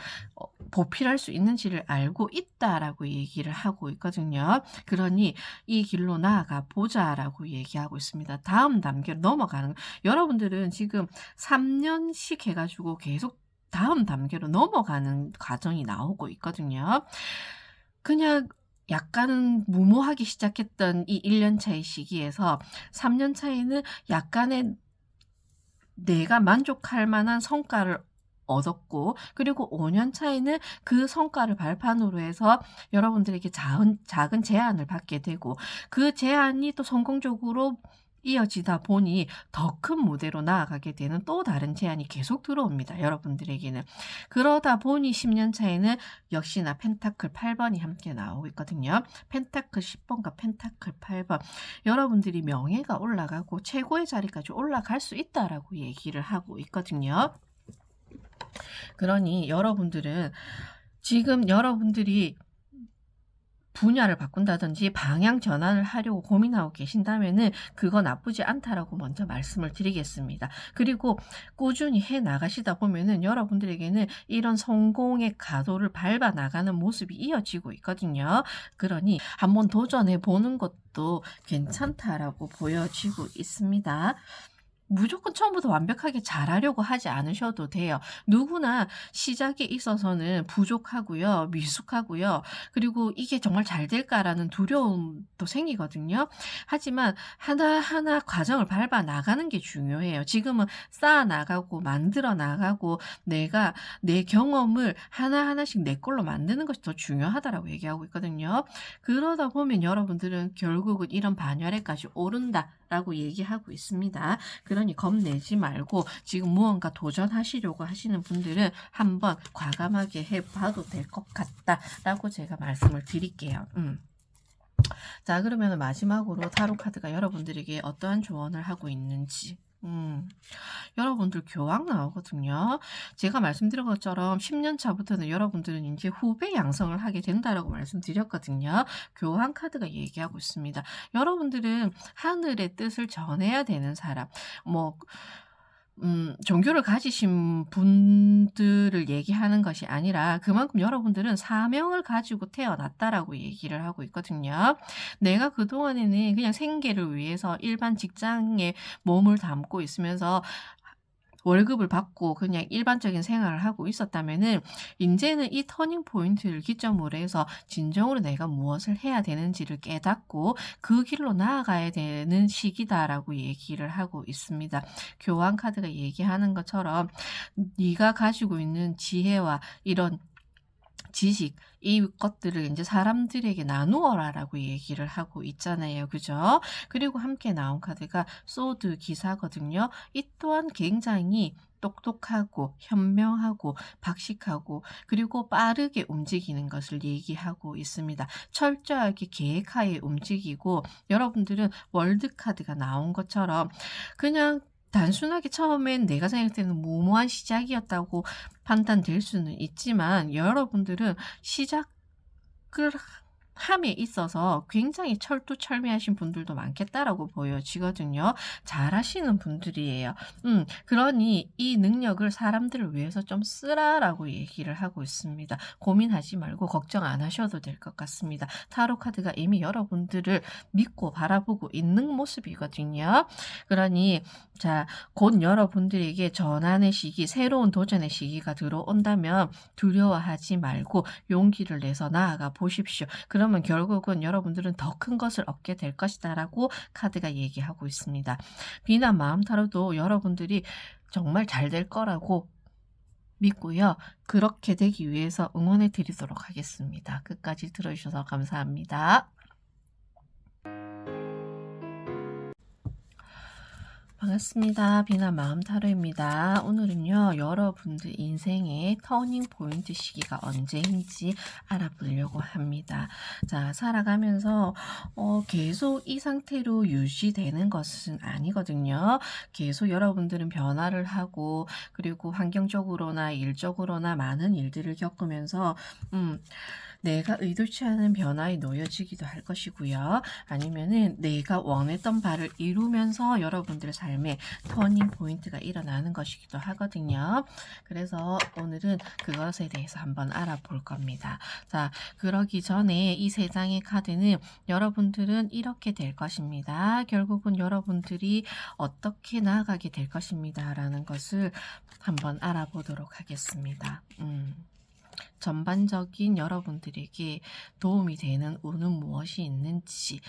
보필할 수 있는지를 알고 있다라고 얘기를 하고 있거든요. 그러니 이 길로 나아가 보자라고 얘기하고 있습니다. 다음 단계로 넘어가는 여러분들은 지금 3년씩 해가지고 계속 다음 단계로 넘어가는 과정이 나오고 있거든요. 그냥 약간은 무모하기 시작했던 이 1년 차의 시기에서 3년 차에는 약간의 내가 만족할 만한 성과를 얻었고 그리고 5년 차에는 그 성과를 발판으로 해서 여러분들에게 작은 제안을 받게 되고 그 제안이 또 성공적으로 이어지다 보니 더 큰 무대로 나아가게 되는 또 다른 제안이 계속 들어옵니다, 여러분들에게는. 그러다 보니 10년 차에는 역시나 펜타클 8번이 함께 나오고 있거든요. 펜타클 10번과 펜타클 8번. 여러분들이 명예가 올라가고 최고의 자리까지 올라갈 수 있다라고 얘기를 하고 있거든요. 그러니 여러분들은 지금 여러분들이 분야를 바꾼다든지 방향 전환을 하려고 고민하고 계신다면은 그거 나쁘지 않다라고 먼저 말씀을 드리겠습니다. 그리고 꾸준히 해 나가시다 보면은 여러분들에게는 이런 성공의 가도를 밟아 나가는 모습이 이어지고 있거든요. 그러니 한번 도전해 보는 것도 괜찮다라고 보여지고 있습니다. 무조건 처음부터 완벽하게 잘하려고 하지 않으셔도 돼요. 누구나 시작에 있어서는 부족하고요. 미숙하고요. 그리고 '이게 정말 잘 될까?'라는 두려움도 생기거든요. 하지만 하나하나 과정을 밟아 나가는 게 중요해요. 지금은 쌓아 나가고 만들어 나가고 내가 내 경험을 하나하나씩 내 걸로 만드는 것이 더 중요하다라고 얘기하고 있거든요. 그러다 보면 여러분들은 결국은 이런 반열에까지 오른다라고 얘기하고 있습니다. 그러니 겁내지 말고 지금 무언가 도전하시려고 하시는 분들은 한번 과감하게 해봐도 될 것 같다라고 제가 말씀을 드릴게요. 자, 그러면 마지막으로 타로 카드가 여러분들에게 어떠한 조언을 하고 있는지. 여러분들 교황 나오거든요. 제가 말씀드린 것처럼 10년 차부터는 여러분들은 이제 후배 양성을 하게 된다라고 말씀드렸거든요. 교황 카드가 얘기하고 있습니다. 여러분들은 하늘의 뜻을 전해야 되는 사람, 뭐 종교를 가지신 분들을 얘기하는 것이 아니라 그만큼 여러분들은 사명을 가지고 태어났다라고 얘기를 하고 있거든요. 내가 그동안에는 그냥 생계를 위해서 일반 직장에 몸을 담고 있으면서 월급을 받고 그냥 일반적인 생활을 하고 있었다면은 인제는 이 터닝 포인트를 기점으로 해서 진정으로 내가 무엇을 해야 되는지를 깨닫고 그 길로 나아가야 되는 시기다라고 얘기를 하고 있습니다. 교황 카드가 얘기하는 것처럼 네가 가지고 있는 지혜와 이런 지식 이것들을 인제 사람들에게 나누어라라고 얘기를 하고 있잖아요. 그죠? 그리고 함께 나온 카드가 소드 기사거든요. 이 또한 굉장히 똑똑하고 현명하고 박식하고 그리고 빠르게 움직이는 것을 얘기하고 있습니다. 철저하게 계획하에 움직이고 여러분들은 월드 카드가 나온 것처럼 그냥 단순하게 처음엔 내가 생각할 때는 무모한 시작이었다고 판단될 수는 있지만 여러분들은 시작을 함에 있어서 굉장히 철두철미하신 분들도 많겠다라고 보여지거든요. 잘하시는 분들이에요. 그러니 이 능력을 사람들을 위해서 좀 쓰라라고 얘기를 하고 있습니다. 고민하지 말고 걱정 안 하셔도 될 것 같습니다. 타로 카드가 이미 여러분들을 믿고 바라보고 있는 모습이거든요. 그러니 자, 곧 여러분들에게 전환의 시기, 새로운 도전의 시기가 들어온다면 두려워하지 말고 용기를 내서 나아가 보십시오. 그러면 결국은 여러분들은 더 큰 것을 얻게 될 것이다라고 카드가 얘기하고 있습니다. 비난 마음 타로도 여러분들이 정말 잘 될 거라고 믿고요. 그렇게 되기 위해서 응원해 드리도록 하겠습니다. 끝까지 들어주셔서 감사합니다. 반갑습니다. 비나 마음 타로입니다. 오늘은요, 여러분들 인생의 터닝 포인트 시기가 언제인지 알아보려고 합니다. 자, 살아가면서 계속 이 상태로 유지되는 것은 아니거든요. 계속 여러분들은 변화를 하고 그리고 환경적으로나 일적으로나 많은 일들을 겪으면서 내가 의도치 않은 변화에 놓여지기도 할 것이고요. 아니면은 내가 원했던 바를 이루면서 여러분들 삶에 터닝 포인트가 일어나는 것이기도 하거든요. 그래서 오늘은 그것에 대해서 한번 알아볼 겁니다. 자, 그러기 전에 이 세 장의 카드는 여러분들은 이렇게 될 것입니다. 결국은 여러분들이 어떻게 나아가게 될 것입니다. 라는 것을 한번 알아보도록 하겠습니다. 전반적인 여러분들에게 도움이 되는 운은 무엇이 있는지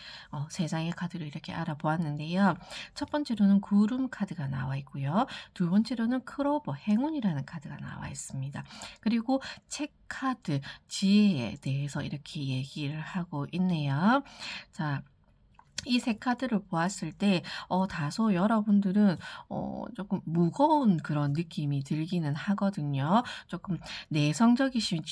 세 장의 카드를 이렇게 알아보았는데요. 첫 번째로는 구름 카드가 나와 있고요. 두 번째로는 크로버, 행운이라는 카드가 나와 있습니다. 그리고 책 카드, 지혜에 대해서 이렇게 얘기를 하고 있네요. 자, 이 세 카드를 보았을 때 다소 여러분들은 조금 무거운 그런 느낌이 들기는 하거든요. 조금 내성적이신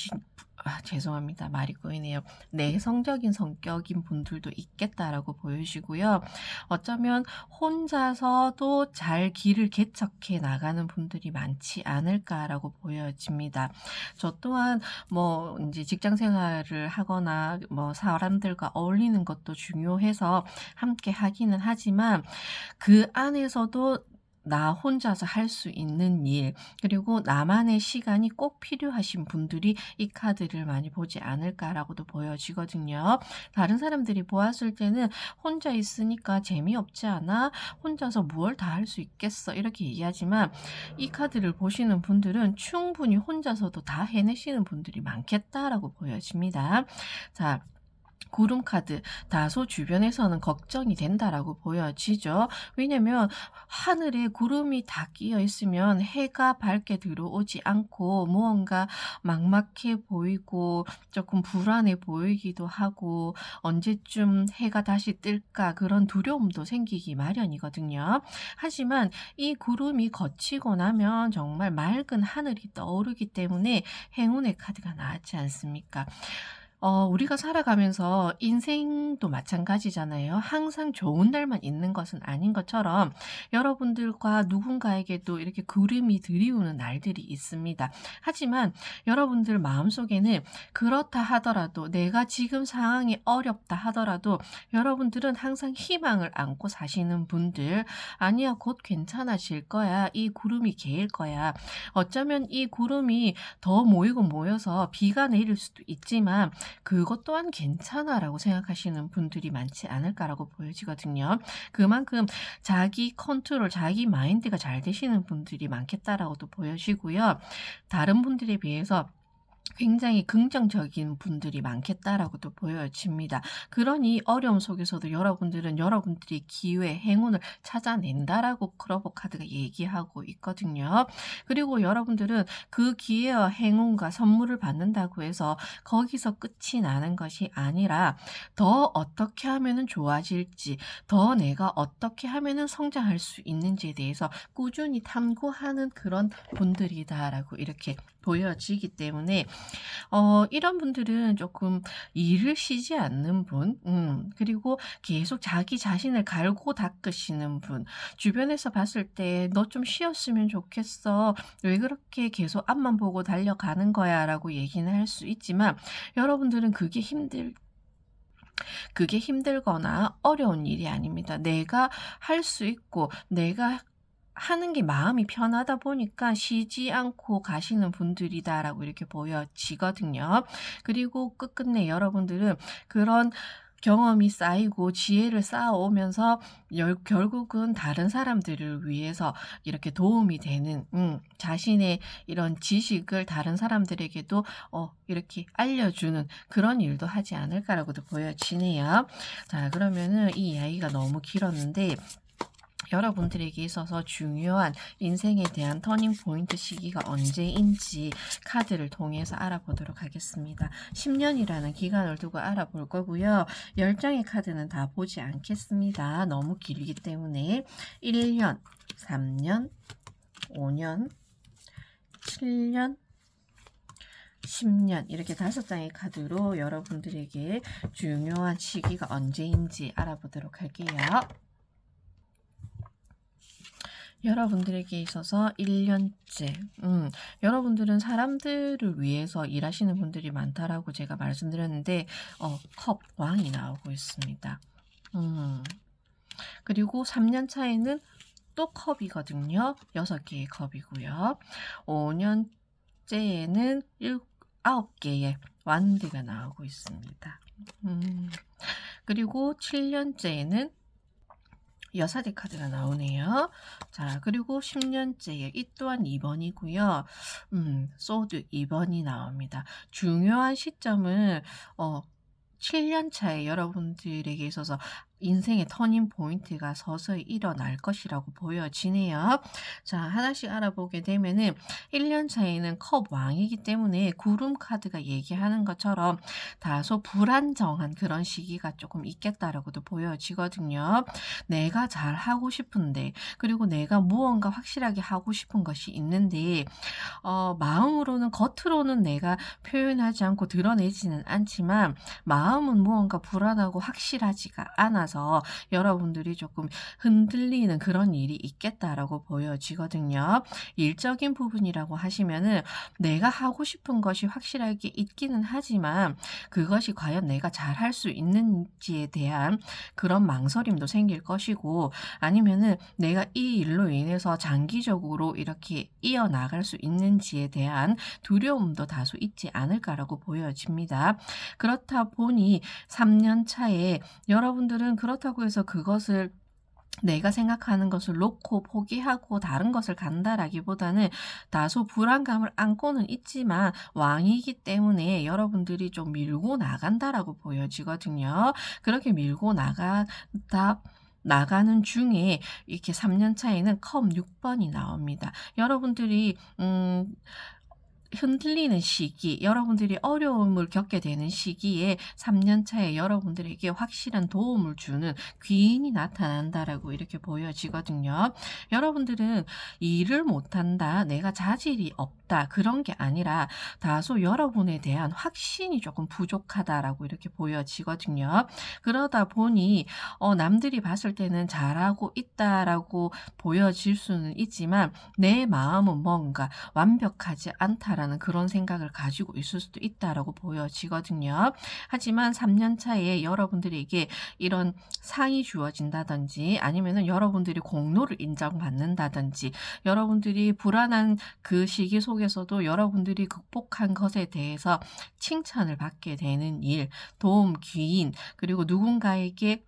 죄송합니다. 말이 꼬이네요. 내성적인 성격인 분들도 있겠다라고 보여지고요. 어쩌면 혼자서도 잘 길을 개척해 나가는 분들이 많지 않을까라고 보여집니다. 저 또한 뭐 인제 직장 생활을 하거나 뭐 사람들과 어울리는 것도 중요해서 함께 하기는 하지만 그 안에서도 나 혼자서 할 수 있는 일, 그리고 나만의 시간이 꼭 필요하신 분들이 이 카드를 많이 보지 않을까라고도 보여지거든요. 다른 사람들이 보았을 때는 '혼자 있으니까 재미없지 않아? 혼자서 무얼 다 할 수 있겠어?' 이렇게 얘기하지만 이 카드를 보시는 분들은 충분히 혼자서도 다 해내시는 분들이 많겠다라고 보여집니다. 자, 구름 카드, 다소 주변에서는 걱정이 된다라고 보여지죠. 왜냐면 하늘에 구름이 다 끼어 있으면 해가 밝게 들어오지 않고 무언가 막막해 보이고 조금 불안해 보이기도 하고, 언제쯤 해가 다시 뜰까 그런 두려움도 생기기 마련이거든요. 하지만 이 구름이 걷히고 나면 정말 맑은 하늘이 떠오르기 때문에 행운의 카드가 나왔지 않습니까? 우리가 살아가면서 인생도 마찬가지잖아요. 항상 좋은 날만 있는 것은 아닌 것처럼 여러분들과 누군가에게도 이렇게 구름이 드리우는 날들이 있습니다. 하지만 여러분들 마음속에는 그렇다 하더라도, 내가 지금 상황이 어렵다 하더라도 여러분들은 항상 희망을 안고 사시는 분들, "아니야, 곧 괜찮아질 거야. 이 구름이 개일 거야." 어쩌면 이 구름이 더 모이고 모여서 비가 내릴 수도 있지만 '그것 또한 괜찮아.'라고 생각하시는 분들이 많지 않을까라고 보여지거든요. 그만큼 자기 컨트롤, 자기 마인드가 잘 되시는 분들이 많겠다라고도 보여지고요. 다른 분들에 비해서 굉장히 긍정적인 분들이 많겠다라고도 보여집니다. 그러니 어려움 속에서도 여러분들은 여러분들이 기회, 행운을 찾아낸다라고 크로버 카드가 얘기하고 있거든요. 그리고 여러분들은 그 기회와 행운과 선물을 받는다고 해서 거기서 끝이 나는 것이 아니라, 더 어떻게 하면은 좋아질지, 더 내가 어떻게 하면은 성장할 수 있는지에 대해서 꾸준히 탐구하는 그런 분들이다라고 이렇게 보여지기 때문에 이런 분들은 조금 일을 쉬지 않는 분, 그리고 계속 자기 자신을 갈고 닦으시는 분, 주변에서 봤을 때 "너 좀 쉬었으면 좋겠어. 왜 그렇게 계속 앞만 보고 달려가는 거야?"라고 얘기는 할 수 있지만, 여러분들은 그게 힘들거나 어려운 일이 아닙니다. 내가 할 수 있고 내가 하는 게 마음이 편하다 보니까 쉬지 않고 가시는 분들이다라고 이렇게 보여지거든요. 그리고 끝끝내 여러분들은 그런 경험이 쌓이고 지혜를 쌓아오면서 결국은 다른 사람들을 위해서 이렇게 도움이 되는, 자신의 이런 지식을 다른 사람들에게도 이렇게 알려주는 그런 일도 하지 않을까라고도 보여지네요. 자, 그러면은 이 이야기가 너무 길었는데, 여러분들에게 있어서 중요한 인생에 대한 터닝 포인트 시기가 언제인지 카드를 통해서 알아보도록 하겠습니다. 10년이라는 기간을 두고 알아볼 거고요. 10장의 카드는 다 보지 않겠습니다. 너무 길기 때문에 1년, 3년, 5년, 7년, 10년, 이렇게 5장의 카드로 여러분들에게 중요한 시기가 언제인지 알아보도록 할게요. 여러분들에게 있어서 1년째, 여러분들은 사람들을 위해서 일하시는 분들이 많다라고 제가 말씀드렸는데, 컵 왕이 나오고 있습니다. 그리고 3년 차에는 또 컵이거든요. 6개의 컵이고요. 5년째에는 9개의 완드가 나오고 있습니다. 그리고 7년째에는 여사제 카드가 나오네요. 자, 그리고 10년째에 이 또한 2번이고요. 소드 2번이 나옵니다. 중요한 시점은 7년 차에 여러분들에게 있어서 인생의 터닝 포인트가 서서히 일어날 것이라고 보여지네요. 자, 하나씩 알아보게 되면은 1년 차에는 컵 왕이기 때문에 구름 카드가 얘기하는 것처럼 다소 불안정한 그런 시기가 조금 있겠다라고도 보여지거든요. 내가 잘 하고 싶은데, 그리고 내가 무언가 확실하게 하고 싶은 것이 있는데 마음으로는, 겉으로는 내가 표현하지 않고 드러내지는 않지만 마음은 무언가 불안하고 확실하지가 않아서 여러분들이 조금 흔들리는 그런 일이 있겠다라고 보여지거든요. 일적인 부분이라고 하시면은 내가 하고 싶은 것이 확실하게 있기는 하지만 그것이 과연 내가 잘할 수 있는지에 대한 그런 망설임도 생길 것이고, 아니면은 내가 이 일로 인해서 장기적으로 이렇게 이어나갈 수 있는지에 대한 두려움도 다소 있지 않을까라고 보여집니다. 그렇다 보니 3년 차에 여러분들은 그렇다고 해서 그것을 내가 생각하는 것을 놓고 포기하고 다른 것을 간다라기보다는 다소 불안감을 안고는 있지만 왕이기 때문에 여러분들이 좀 밀고 나간다라고 보여지거든요. 그렇게 밀고 나가는 중에 이렇게 3년 차에는 컵 6번이 나옵니다. 여러분들이 흔들리는 시기, 여러분들이 어려움을 겪게 되는 시기에 3년 차에 여러분들에게 확실한 도움을 주는 귀인이 나타난다라고 이렇게 보여지거든요. 여러분들은 일을 못한다, 내가 자질이 없다, 그런 게 아니라 다소 여러분에 대한 확신이 조금 부족하다라고 이렇게 보여지거든요. 그러다 보니 남들이 봤을 때는 잘하고 있다라고 보여질 수는 있지만 내 마음은 뭔가 완벽하지 않다라는 그런 생각을 가지고 있을 수도 있다라고 보여지거든요. 하지만 3년 차에 여러분들에게 이런 상이 주어진다든지, 아니면은 여러분들이 공로를 인정받는다든지, 여러분들이 불안한 그 시기 속에서도 여러분들이 극복한 것에 대해서 칭찬을 받게 되는 일, 도움, 귀인, 그리고 누군가를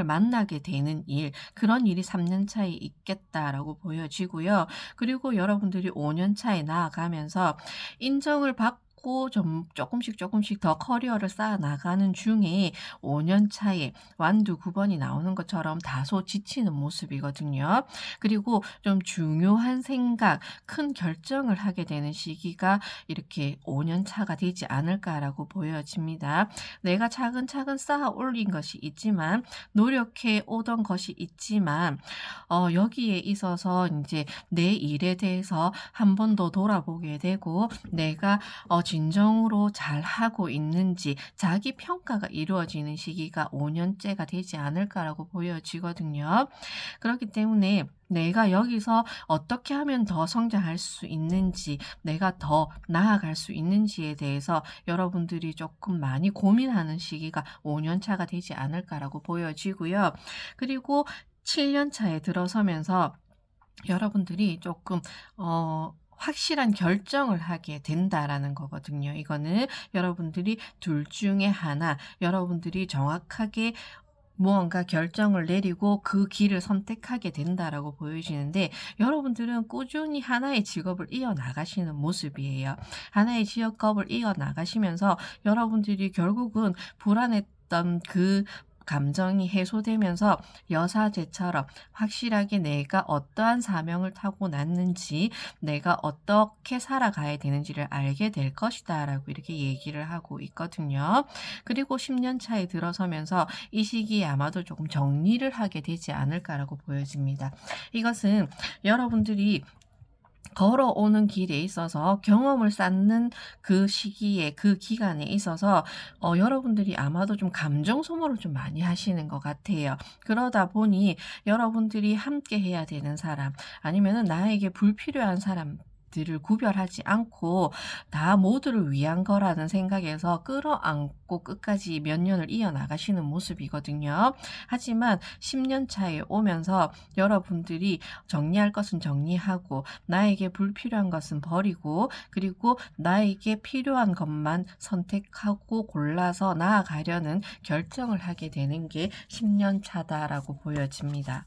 만나게 되는 일, 그런 일이 3년 차에 있겠다라고 보여지고요. 그리고 여러분들이 5년 차에 나아가면서 인정을 받고 좀 조금씩 더 커리어를 쌓아 나가는 중에 5년 차에 완두 9번이 나오는 것처럼 다소 지치는 모습이거든요. 그리고 좀 중요한 생각, 큰 결정을 하게 되는 시기가 이렇게 5년 차가 되지 않을까라고 보여집니다. 내가 차근차근 쌓아 올린 것이 있지만, 노력해 오던 것이 있지만 여기에 있어서 인제 내 일에 대해서 한 번 더 돌아보게 되고, 내가 진정으로 잘하고 있는지 자기 평가가 이루어지는 시기가 5년째가 되지 않을까라고 보여지거든요. 그렇기 때문에 내가 여기서 어떻게 하면 더 성장할 수 있는지, 내가 더 나아갈 수 있는지에 대해서 여러분들이 조금 많이 고민하는 시기가 5년 차가 되지 않을까라고 보여지고요. 그리고 7년 차에 들어서면서 여러분들이 조금 확실한 결정을 하게 된다라는 거거든요. 이거는 여러분들이 둘 중에 하나, 여러분들이 정확하게 무언가 결정을 내리고 그 길을 선택하게 된다라고 보여지는데, 여러분들은 꾸준히 하나의 직업을 이어나가시는 모습이에요. 하나의 직업을 이어나가시면서 여러분들이 결국은 불안했던 그 감정이 해소되면서 여사제처럼 확실하게 내가 어떠한 사명을 타고 났는지, 내가 어떻게 살아가야 되는지를 알게 될 것이다 라고 이렇게 얘기를 하고 있거든요. 그리고 10년 차에 들어서면서 이 시기에 아마도 조금 정리를 하게 되지 않을까라고 보여집니다. 이것은 여러분들이 걸어오는 길에 있어서 경험을 쌓는 그 시기에, 그 기간에 있어서 여러분들이 아마도 좀 감정 소모를 좀 많이 하시는 것 같아요. 그러다 보니 여러분들이 함께 해야 되는 사람, 아니면은 나에게 불필요한 사람 들을 구별하지 않고 다 모두를 위한 거라는 생각에서 끌어안고 끝까지 몇 년을 이어나가시는 모습이거든요. 하지만 10년 차에 오면서 여러분들이 정리할 것은 정리하고, 나에게 불필요한 것은 버리고, 그리고 나에게 필요한 것만 선택하고 골라서 나아가려는 결정을 하게 되는 게 10년 차다라고 보여집니다.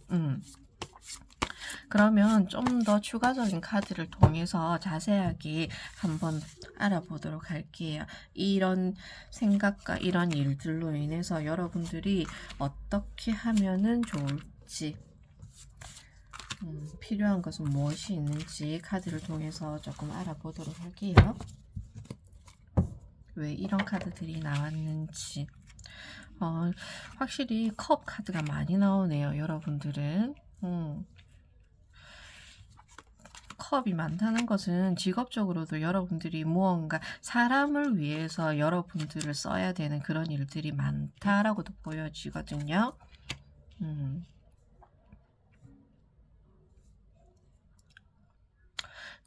그러면 좀 더 추가적인 카드를 통해서 자세하게 한번 알아보도록 할게요. 이런 생각과 이런 일들로 인해서 여러분들이 어떻게 하면은 좋을지, 필요한 것은 무엇이 있는지 카드를 통해서 조금 알아보도록 할게요. 왜 이런 카드들이 나왔는지. 확실히 컵 카드가 많이 나오네요, 여러분들은. 컵이 많다는 것은 직업적으로도 여러분들이 무언가 사람을 위해서 여러분들을 써야 되는 그런 일들이 많다라고도 보여지거든요.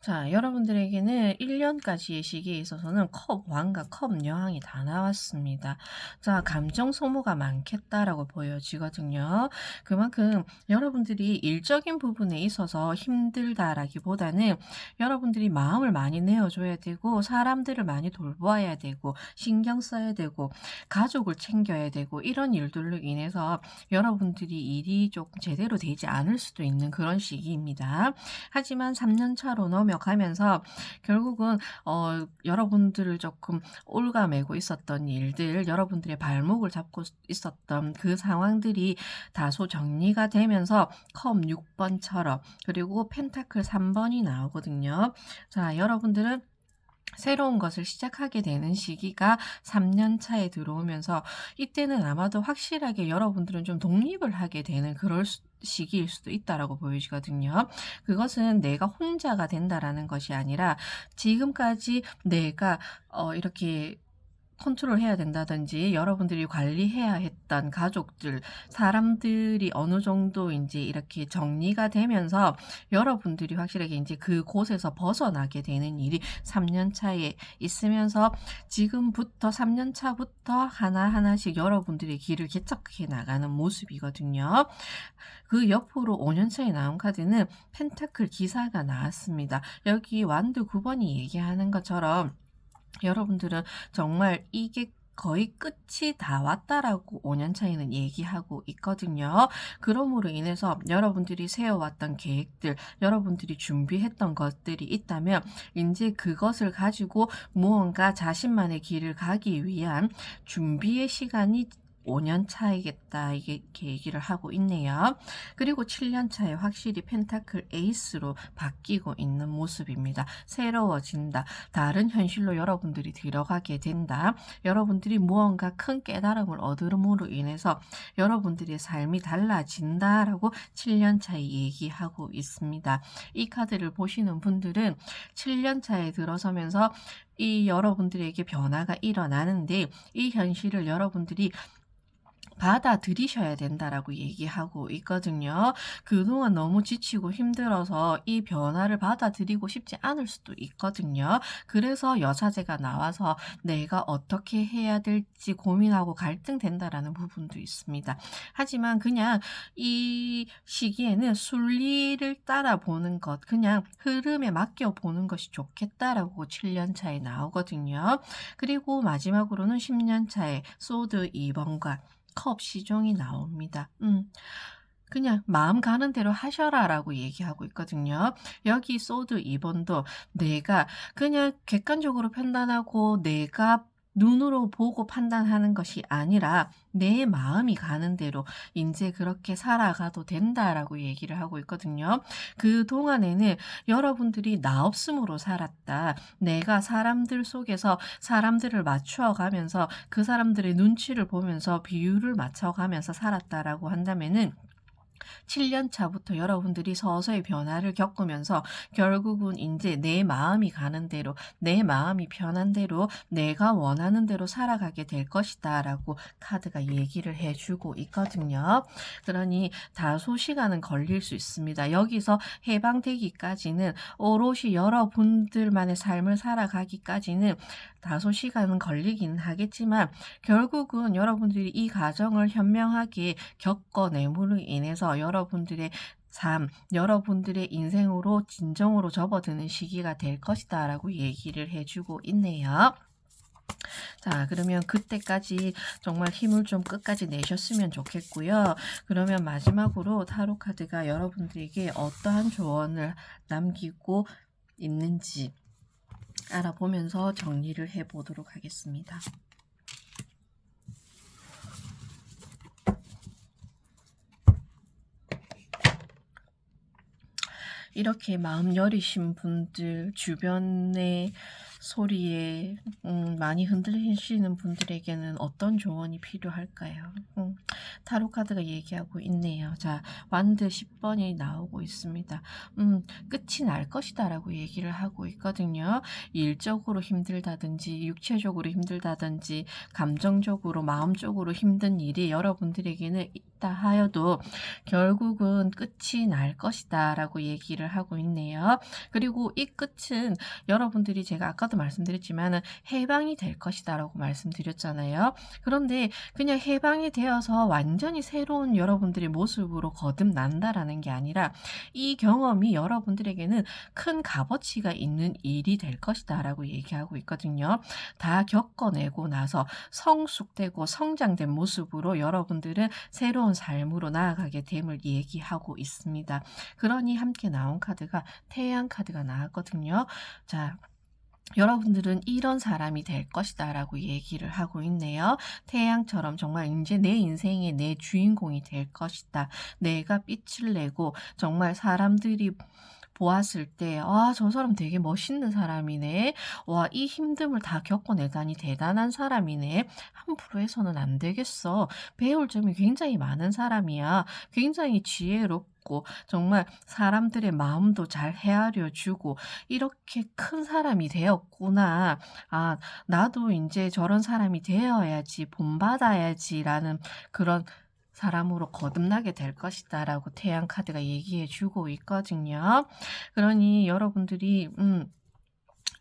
자, 여러분들에게는 1년까지의 시기에 있어서는 컵 왕과 컵 여왕이 다 나왔습니다. 자, 감정 소모가 많겠다라고 보여지거든요. 그만큼 여러분들이 일적인 부분에 있어서 힘들다라기보다는 여러분들이 마음을 많이 내어줘야 되고 사람들을 많이 돌보아야 되고 신경 써야 되고 가족을 챙겨야 되고 이런 일들로 인해서 여러분들이 일이 조금 제대로 되지 않을 수도 있는 그런 시기입니다. 하지만 3년 차로 넘어가면서 결국은 여러분들을 조금 올가매고 있었던 일들, 여러분들의 발목을 잡고 있었던 그 상황들이 다소 정리가 되면서 컵 6번처럼, 그리고 펜타클 3번이 나오거든요. 자, 여러분들은 새로운 것을 시작하게 되는 시기가 3년 차에 들어오면서 이때는 아마도 확실하게 여러분들은 좀 독립을 하게 되는 그럴 시기일 수도 있다라고 보여지거든요. 그것은 내가 혼자가 된다라는 것이 아니라 지금까지 내가 이렇게 컨트롤해야 된다든지 여러분들이 관리해야 했던 가족들, 사람들이 어느 정도 인제 이렇게 정리가 되면서 여러분들이 확실하게 인제 그곳에서 벗어나게 되는 일이 3년 차에 있으면서 지금부터 3년 차부터 하나하나씩 여러분들의 길을 개척해 나가는 모습이거든요. 그 옆으로 5년 차에 나온 카드는 펜타클 기사가 나왔습니다. 여기 완드 9번이 얘기하는 것처럼 여러분들은 정말 이게 거의 끝이 다 왔다라고 5년 차이는 얘기하고 있거든요. 그러므로 인해서 여러분들이 세워왔던 계획들, 여러분들이 준비했던 것들이 있다면 이제 그것을 가지고 무언가 자신만의 길을 가기 위한 준비의 시간이 5년 차이겠다, 이렇게 얘기를 하고 있네요. 그리고 7년 차에 확실히 펜타클 에이스로 바뀌고 있는 모습입니다. 새로워진다. 다른 현실로 여러분들이 들어가게 된다. 여러분들이 무언가 큰 깨달음을 얻음으로 인해서 여러분들의 삶이 달라진다라고 7년 차에 얘기하고 있습니다. 이 카드를 보시는 분들은 7년 차에 들어서면서 이 여러분들에게 변화가 일어나는데 이 현실을 여러분들이 받아들이셔야 된다라고 얘기하고 있거든요. 그동안 너무 지치고 힘들어서 이 변화를 받아들이고 싶지 않을 수도 있거든요. 그래서 여사제가 나와서 내가 어떻게 해야 될지 고민하고 갈등된다라는 부분도 있습니다. 하지만 그냥 이 시기에는 순리를 따라보는 것, 그냥 흐름에 맡겨보는 것이 좋겠다라고 7년 차에 나오거든요. 그리고 마지막으로는 10년 차에 소드 2번과 컵 시종이 나옵니다. 그냥 마음 가는 대로 하셔라라고 얘기하고 있거든요. 여기 소드 2번도 내가 그냥 객관적으로 판단하고 내가 눈으로 보고 판단하는 것이 아니라 내 마음이 가는 대로 인제 그렇게 살아가도 된다라고 얘기를 하고 있거든요. 그동안에는 여러분들이 나 없음으로 살았다. 내가 사람들 속에서 사람들을 맞추어 가면서 그 사람들의 눈치를 보면서 비율을 맞춰 가면서 살았다라고 한다면은 7년 차부터 여러분들이 서서히 변화를 겪으면서 결국은 인제 내 마음이 가는 대로, 내 마음이 편한 대로, 내가 원하는 대로 살아가게 될 것이다라고 카드가 얘기를 해 주고 있거든요. 그러니 다소 시간은 걸릴 수 있습니다. 여기서 해방되기까지는 오롯이 여러분들만의 삶을 살아가기까지는 다소 시간은 걸리기는 하겠지만 결국은 여러분들이 이 과정을 현명하게 겪어냄으로 인해서 여러분들의 삶, 여러분들의 인생으로 진정으로 접어드는 시기가 될 것이다 라고 얘기를 해주고 있네요. 자, 그러면 그때까지 정말 힘을 좀 끝까지 내셨으면 좋겠고요. 그러면 마지막으로 타로 카드가 여러분들에게 어떠한 조언을 남기고 있는지 알아보면서 정리를 해 보도록 하겠습니다. 이렇게 마음 여리신 분들, 주변의 소리에 많이 흔들리시는 분들에게는 어떤 조언이 필요할까요? 타로 카드가 얘기하고 있네요. 자, 완드 10번이 나오고 있습니다. 끝이 날 것이다라고 얘기를 하고 있거든요. 일적으로 힘들다든지 육체적으로 힘들다든지 감정적으로 마음적으로 힘든 일이 여러분들에게는 있다 하여도 결국은 끝이 날 것이다라고 얘기를 하고 있네요. 그리고 이 끝은 여러분들이 제가 아까도 말씀드렸지만은 해방이 될 것이다라고 말씀드렸잖아요. 그런데 그냥 해방이 되어서 완전히 새로운 여러분들의 모습으로 거듭난다라는 게 아니라 이 경험이 여러분들에게는 큰 값어치가 있는 일이 될 것이다라고 얘기하고 있거든요. 다 겪어내고 나서 성숙되고 성장된 모습으로 여러분들은 새로운 삶으로 나아가게 됨을 얘기하고 있습니다. 그러니 함께 나온 카드가 태양 카드가 나왔거든요. 자, 여러분들은 이런 사람이 될 것이다 라고 얘기를 하고 있네요. 태양처럼 정말 이제 내 인생의 내 주인공이 될 것이다. 내가 빛을 내고 정말 사람들이 보았을 때, 아, 저 사람 되게 멋있는 사람이네. 와, 이 힘듦을 다 겪어내다니 대단한 사람이네. 함부로 해서는 안 되겠어. 배울 점이 굉장히 많은 사람이야. 굉장히 지혜롭고, 정말 사람들의 마음도 잘 헤아려 주고, 이렇게 큰 사람이 되었구나. 아, 나도 이제 저런 사람이 되어야지, 본받아야지라는 그런 사람으로 거듭나게 될 것이다라고 태양 카드가 얘기해 주고 있거든요. 그러니 여러분들이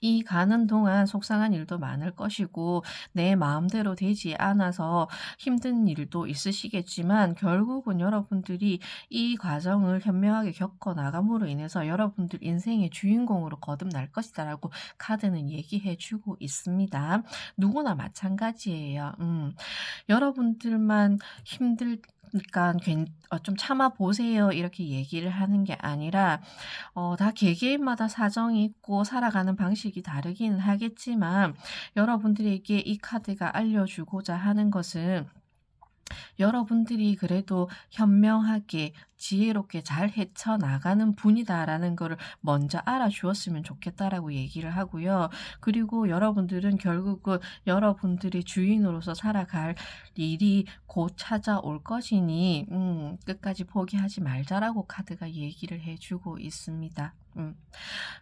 이 가는 동안 속상한 일도 많을 것이고 내 마음대로 되지 않아서 힘든 일도 있으시겠지만 결국은 여러분들이 이 과정을 현명하게 겪어 나감으로 인해서 여러분들 인생의 주인공으로 거듭날 것이다라고 카드는 얘기해 주고 있습니다. 누구나 마찬가지예요. 여러분들만 힘들니까 좀 참아 보세요 이렇게 얘기를 하는 게 아니라 다 개개인마다 사정이 있고 살아가는 방식이 다르기는 하겠지만 여러분들에게 이 카드가 알려주고자 하는 것은 여러분들이 그래도 현명하게 지혜롭게 잘 헤쳐나가는 분이다라는 거를 먼저 알아주었으면 좋겠다라고 얘기를 하고요. 그리고 여러분들은 결국은 여러분들이 주인으로서 살아갈 일이 곧 찾아올 것이니 끝까지 포기하지 말자라고 카드가 얘기를 해주고 있습니다.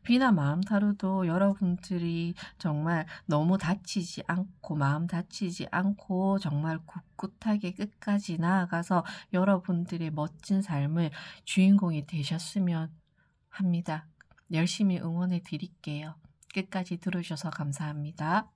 비나 마음 타로도 여러분들이 정말 너무 다치지 않고 마음 다치지 않고 정말 굳굳하게 끝까지 나아가서 여러분들의 멋진 삶을 주인공이 되셨으면 합니다. 열심히 응원해 드릴게요. 끝까지 들어주셔서 감사합니다.